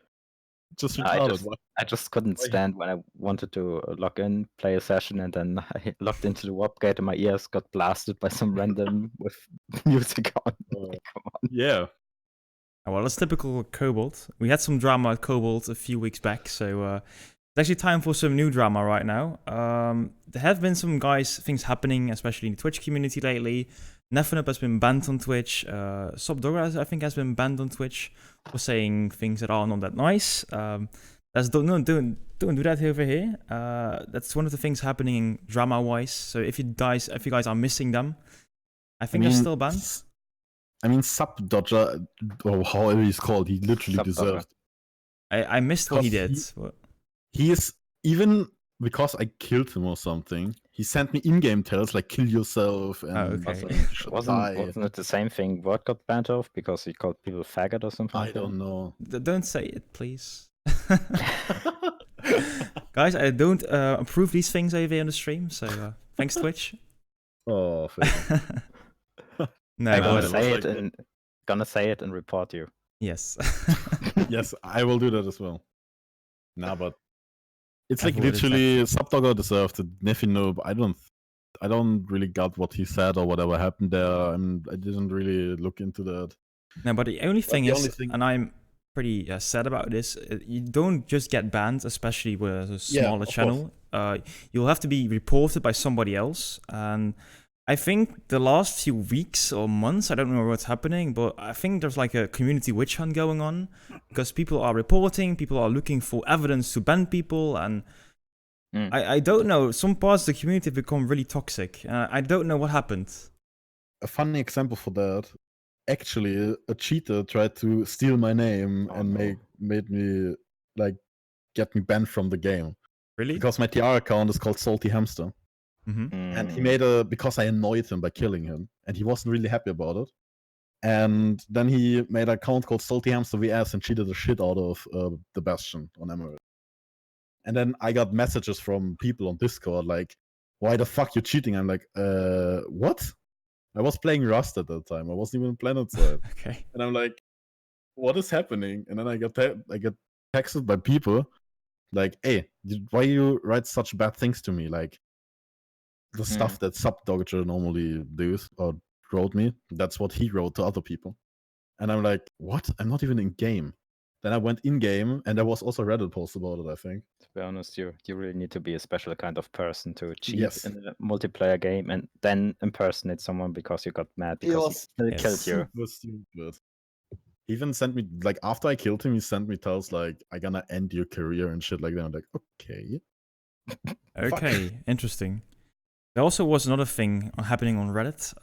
retarded. I just couldn't Why- stand when I wanted to log in, play a session, and then I logged into the warp gate and my ears got blasted by some random with music on. Like, come on. Yeah. Oh, well, it's typical Cobalt. We had some drama at Cobalt a few weeks back, so it's actually time for some new drama right now. There have been some things happening, especially in the Twitch community lately. Nefanup has been banned on Twitch. Subdora, I think, has been banned on Twitch for saying things that are not that nice. Don't do that over here. That's one of the things happening drama-wise. So if you guys are missing them, I think they're still banned. I mean, Sub Dodger, or however he's called, he literally Sub Dodger. deserved. I missed what he Because did. He is, even because I killed him or something, he sent me in-game tells like "kill yourself" and okay. you should die. Wasn't it the same thing Word got banned off because he called people faggot or something? I like that? don't know. Don't say it, please. Guys, I don't approve these things over here on the stream, so thanks, Twitch. Oh, fair. No, I'm No, gonna it say was it like- and report you. yes. Yes, I will do that as well. Nah, but it's I've like already literally Subdogger deserved it. Nefinoob, I don't really got what he said or whatever happened there. I didn't really look into that. No, but the only thing the is, only thing- and I'm pretty sad about this, you don't just get banned, especially with a smaller of channel. You'll have to be reported by somebody else. And I think the last few weeks or months, I don't know what's happening, but I think there's like a community witch hunt going on because people are reporting, people are looking for evidence to ban people, and I don't know. Some parts of the community have become really toxic. I don't know what happened. A funny example for that. Actually, a cheater tried to steal my name and made me like get me banned from the game Really? because my TR account is called Salty Hamster. Mm-hmm. And he made because I annoyed him by killing him, and he wasn't really happy about it. And then he made an account called Salty Hamster VS and cheated the shit out of the Bastion on Emerald. And then I got messages from people on Discord like, "Why the fuck you cheating?" I'm like, what? I was playing Rust at that time. I wasn't even in Planetside. Okay. And I'm like, what is happening? And then I get texted by people like, "Hey, why you write such bad things to me? Like, the stuff that Subdogger normally does or wrote me, that's what he wrote to other people." And I'm like, what? I'm not even in game. Then I went in game, and there was also a Reddit post about it. I think. To be honest, you really need to be a special kind of person to cheat Yes. in a multiplayer game and then impersonate someone because you got mad It because was he killed you. super stupid. He even sent me, like, after I killed him, he sent me tells like, "I'm gonna end your career" and shit like that. I'm like, okay. Okay, interesting. There also was another thing happening on Reddit.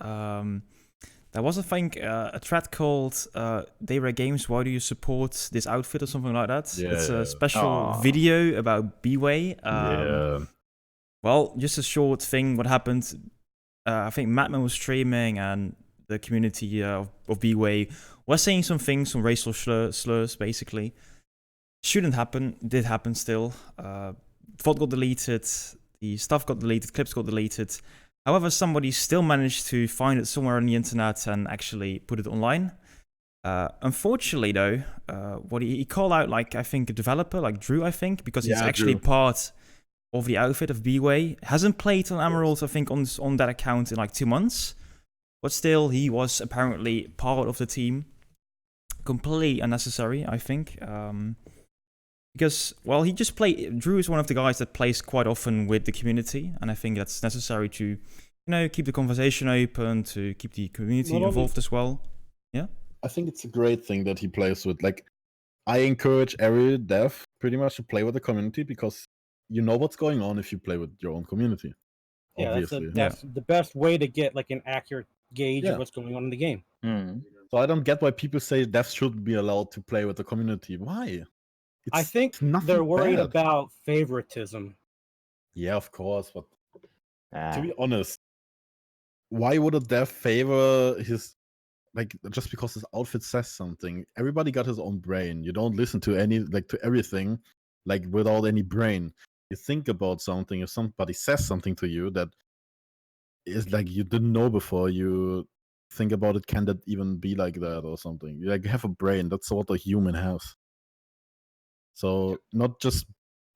There was, I think, a thread called Dayrare Games, why do you support this outfit or something like that? Yeah, It's a yeah. special video about B-Way. Yeah. Well, just a short thing. What happened? I think Madman was streaming and the community of B-Way was saying some things, some racial slurs, basically. Shouldn't happen. Did happen still. VOD got deleted. The stuff got deleted. Clips got deleted. However, somebody still managed to find it somewhere on the internet and actually put it online. Unfortunately, though, what he called out, like, I think a developer, like Drew, I think, because it's actually Drew. part of the outfit of B-Way. Hasn't played on Emerald, I think, on that account in like 2 months. But still, he was apparently part of the team. Completely unnecessary, I think. Because, well, he just Drew is one of the guys that plays quite often with the community, and I think that's necessary to, you know, keep the conversation open, to keep the community involved as well. Yeah? I think it's a great thing that he plays with. Like, I encourage every dev pretty much to play with the community because you know what's going on if you play with your own community. Yeah, Obviously. that's the best way to get like an accurate gauge of what's going on in the game. So I don't get why people say devs shouldn't be allowed to play with the community. Why? I think they're worried about favoritism. Yeah, of course, but to be honest, why would a dev favor his, like, just because his outfit says something? Everybody got his own brain. You don't listen to to everything, like, without any brain. You think about something. If somebody says something to you that is like you didn't know before, you think about it. Can that even be like that or something? You like have a brain. That's what a human has. So not just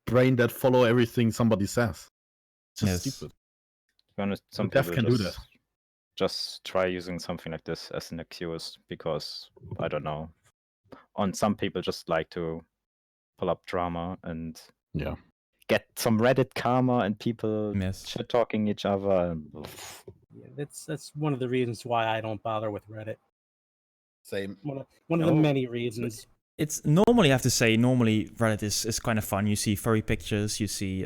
brain that follow everything somebody says. It's just stupid. To be honest, some dev people can do that. just try using something like this as an excuse because, I don't know, some people just like to pull up drama and get some Reddit karma and people shit talking each other. And yeah, that's one of the reasons why I don't bother with Reddit. Same. One of the many reasons. It's normally, I have to say, Reddit is kind of fun. You see furry pictures, you see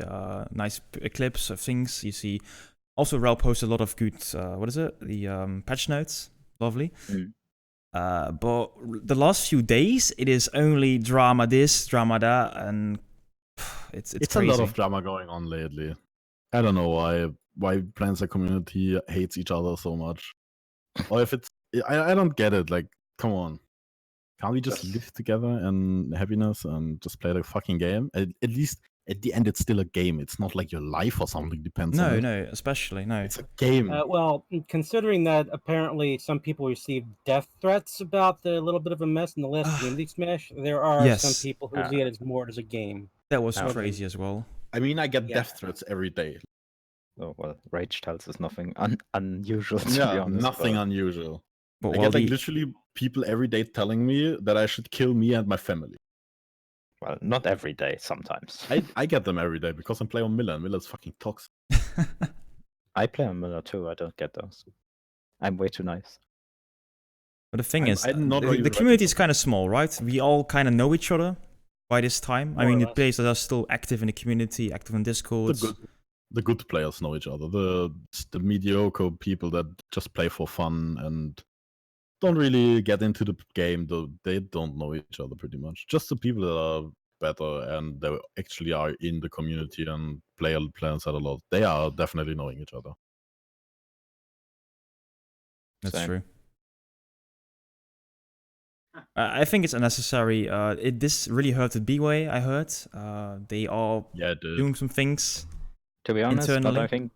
nice clips of things, you see. Also, Wrel posts a lot of good, the patch notes. Lovely. But the last few days, it is only drama this, drama that, and it's crazy. A lot of drama going on lately. I don't know why Planetside community hates each other so much. Or if it's, I don't get it. Like, come on. Can't we just live together in happiness and just play the fucking game? At least at the end, it's still a game. It's not like your life or something depends on it. No, especially, no. It's a game. Well, considering that apparently some people received death threats about the little bit of a mess in the last community smash, there are some people who see it as more as a game. That was crazy as well. I mean, I get death threats every day. Oh, well, rage tells is nothing unusual, to be honest. Nothing unusual. But I get literally people every day telling me that I should kill me and my family. Well, not every day, sometimes. I get them every day because I play on Miller, and Miller's fucking toxic. I play on Miller too, I don't get those. I'm way too nice. But the thing is, the community is kind of small, right? We all kind of know each other by this time. I mean, the players that are still active in the community, active in Discord. The good players know each other. The mediocre people that just play for fun and don't really get into the game, they don't know each other pretty much. Just the people that are better and they actually are in the community and play Planetside a lot, they are definitely knowing each other. That's true. I think it's unnecessary. This really hurted B-Way, I heard. They are doing some things. To be honest, internally. But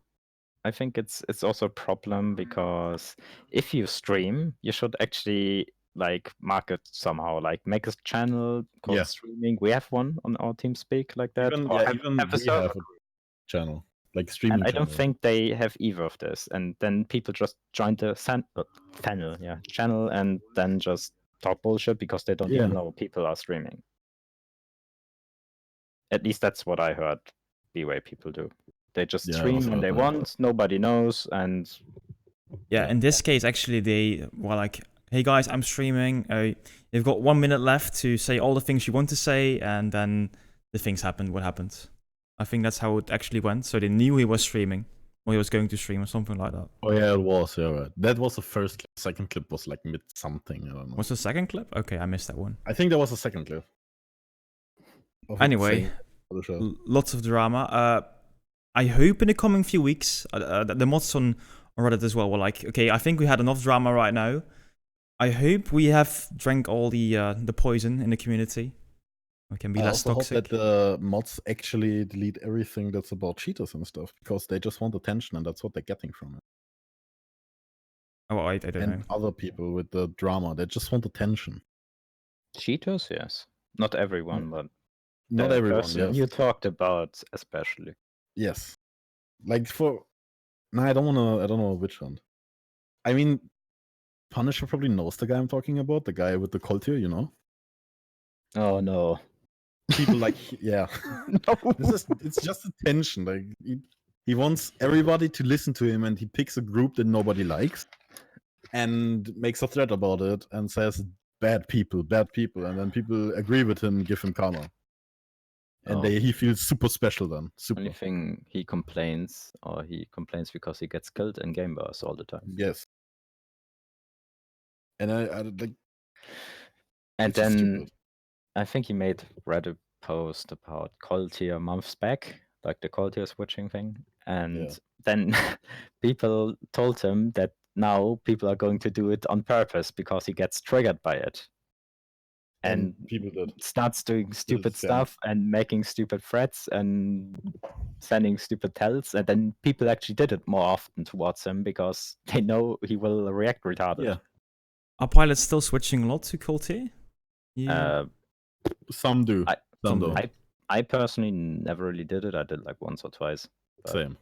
I think it's also a problem because if you stream, you should actually like market somehow, like make a channel called streaming. We have one on our TeamSpeak like that. Even have a we have a channel, like streaming. And I don't think they have either of this. And then people just join the channel, and then just talk bullshit because they don't even know people are streaming. At least that's what I heard B-Way people do. They just Yeah, I stream also when heard they that. want, nobody knows, and Yeah, in this case, actually, they were like, hey guys, I'm streaming. You've got 1 minute left to say all the things you want to say, and then the things happened. What happened? I think that's how it actually went. So they knew he was streaming, or he was going to stream, or something like that. Oh yeah, it was. Yeah, right. That was the first clip. Second clip was like mid something. I don't know. What's the second clip? Okay, I missed that one. I think there was a second clip. of it Anyway, saying for the show. lots of drama. I hope in the coming few weeks, the mods on Reddit as well were like, okay, I think we had enough drama right now. I hope we have drank all the poison in the community. We can be I less also toxic. hope that the mods actually delete everything that's about cheaters and stuff, because they just want attention, and that's what they're getting from it. Oh, I don't And know. other people with the drama, they just want attention. cheaters, yes. Not everyone, but Not the everyone, person yes. you talked about especially. Yes. Like for no, I don't know which one. I mean, Punisher probably knows the guy I'm talking about, the guy with the cult here, you know? Oh no. People like yeah. No. It's just attention. Like he wants everybody to listen to him, and he picks a group that nobody likes and makes a thread about it and says bad people, and then people agree with him, give him karma. And Oh. he feels super special then. Super. Only thing he complains because he gets killed in game bars all the time. Yes. And I like And it's just then stupid. I think he made Reddit post about cold tier months back, like the cold tier switching thing. And then people told him that now people are going to do it on purpose because he gets triggered by it. And people did. Starts doing stupid scam. stuff and making stupid threats and sending stupid tells, and then people actually did it more often towards him because they know he will react retarded. Yeah. Are pilots still switching a lot to cold tier? Yeah. Some do. Some don't. I personally never really did it. I did like once or twice. But, Same.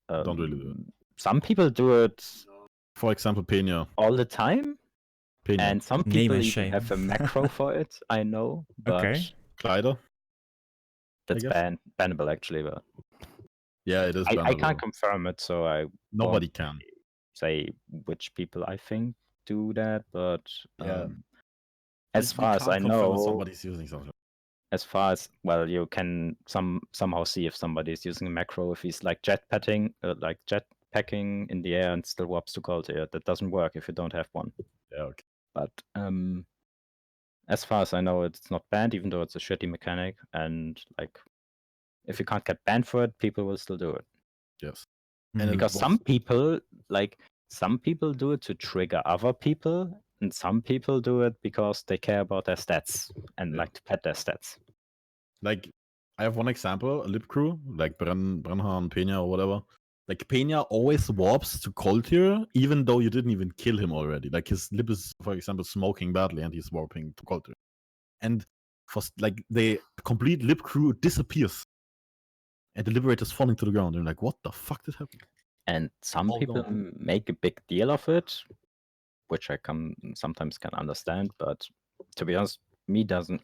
Don't really do it. Some people do it. For example, Pena. All the time. Pena. And some Name people and even shame. have a macro for it. I know, but Okay. Kleider. That's bannable actually. But yeah, it is. I can't confirm it, so nobody can say which people I think do that. But yeah. As far as I know, somebody's using something. As far as you can somehow see if somebody is using a macro, if he's like jetpacking in the air and still warps to cold air. That doesn't work if you don't have one. Yeah, okay. But as far as I know, it's not banned, even though it's a shitty mechanic. And like, if you can't get banned for it, people will still do it. Yes. And because some people do it to trigger other people, and some people do it because they care about their stats and like to pad their stats. Like, I have one example, a lip crew, like Brenhan, Pena, or whatever. Like, Pena always warps to cold tier, even though you didn't even kill him already. Like, his lip is, for example, smoking badly, and he's warping to cold tier. And for like, the complete lip crew disappears. And the Liberator's falling to the ground. And you're like, what the fuck did happen? And some people make a big deal of it, which I sometimes can understand. But to be honest,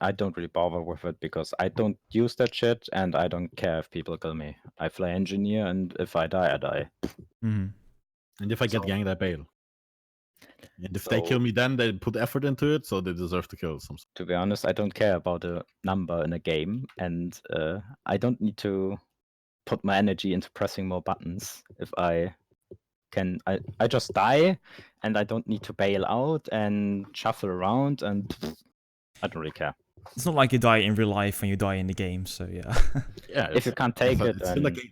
I don't really bother with it because I don't use that shit, and I don't care if people kill me. I fly engineer, and if I die, I die. Mm. And if I get ganged, I bail. And if they kill me, then they put effort into it, so they deserve to kill some. To be honest, I don't care about a number in a game, and I don't need to put my energy into pressing more buttons. If I can, I just die, and I don't need to bail out and shuffle around, and I don't really care. It's not like you die in real life when you die in the game, so yeah. Yeah, if you can't take it, it's still a game.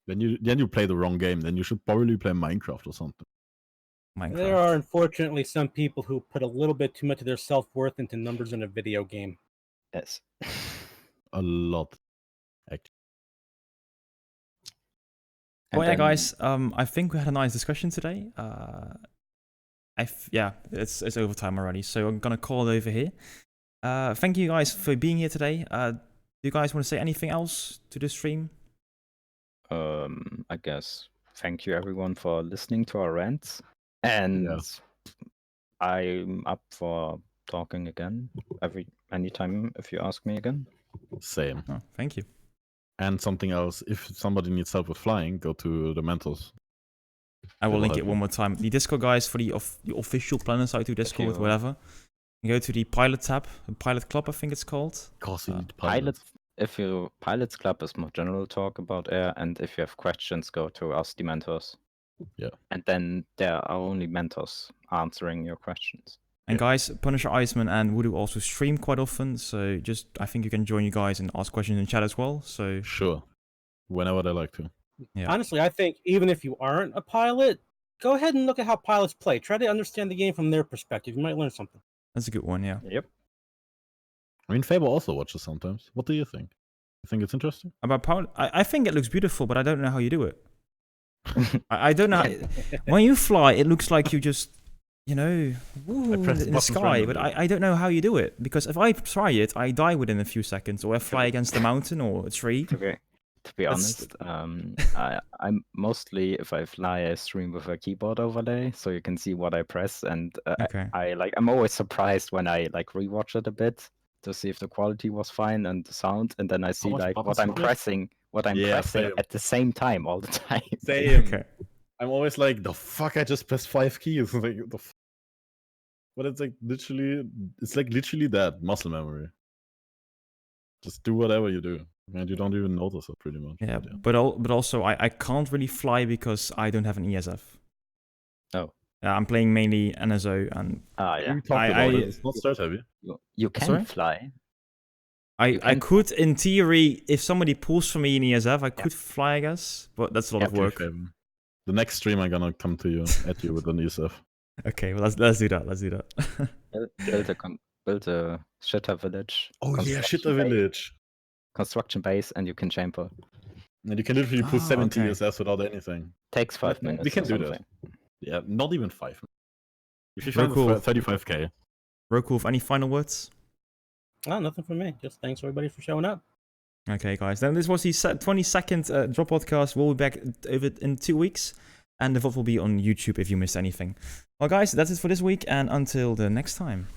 Then you play the wrong game. Then you should probably play Minecraft or something. Minecraft. There are unfortunately some people who put a little bit too much of their self-worth into numbers in a video game. Yes. A lot. Actually. Well, yeah, guys. I think we had a nice discussion today. It's overtime already, so I'm gonna call it over here. Thank you guys for being here today. Do you guys want to say anything else to the stream? I guess thank you everyone for listening to our rants, and I'm up for talking again anytime if you ask me again. Same. Oh, thank you. And something else, if somebody needs help with flying, go to the mentors. I will They will link help it one you. more time. The Discord guys for the official Planetside 2 Discord with you- whatever. You go to the pilot tab, the pilot club, I think it's called. Of course, you need Pilots. pilots. If you Pilots Club is more general talk about air, and if you have questions, go to Ask the Mentors. Yeah. And then there are only mentors answering your questions. And guys, PunisherIceman and Voodoo also stream quite often, so just I think you can join you guys and ask questions in chat as well. So Sure. Whenever they like to. yeah. Honestly, I think even if you aren't a pilot, go ahead and look at how pilots play. Try to understand the game from their perspective. You might learn something. That's a good one, yeah. Yep. I mean, Faber also watches sometimes. What do you think? You think it's interesting? About pilot, I think it looks beautiful, but I don't know how you do it. I don't know. When you fly, it looks like you just, you know, woo, press in the buttons sky, but randomly. I don't know how you do it. Because if I try it, I die within a few seconds, or I fly against a mountain or a tree. To be That's- honest, I'm mostly, if I fly, I stream with a keyboard overlay, so you can see what I press, and Okay. I'm always surprised when I like rewatch it a bit to see if the quality was fine and the sound, and then I see much like buttons what I'm you press? pressing, Yeah, pressing same. at the same time all the time. Okay. I'm always like, the fuck, I just pressed 5 keys. Like, but it's like literally that muscle memory. Just do whatever you do, and you don't even notice it pretty much. Yeah, But but also I can't really fly because I don't have an ESF. Oh. I'm playing mainly NSO, and Yeah. we talked about I- it. It's not start heavy. You can Sorry? fly. I can- could, in theory, if somebody pulls for me in ESF, I could fly, I guess, but that's a lot of Okay, work. Faber. The next stream, I'm gonna come to you at you with an ESF. Okay, well let's do that. Let's do that. Build a shitter village. Oh yeah, construction shit, a base- village. Construction base, and you can chamber. And you can literally put Ah, 70 okay. ESFs without anything. Takes 5 We minutes. can or do that. something. Yeah, not even 5. If you Very find cool. 35k. Rokulf, any final words? Oh, nothing from me. Just thanks everybody for showing up. Okay, guys. Then this was the 22nd Drop Podcast. We'll be back over in 2 weeks, and the VOD will be on YouTube if you missed anything. Well, guys, that's it for this week, and until the next time.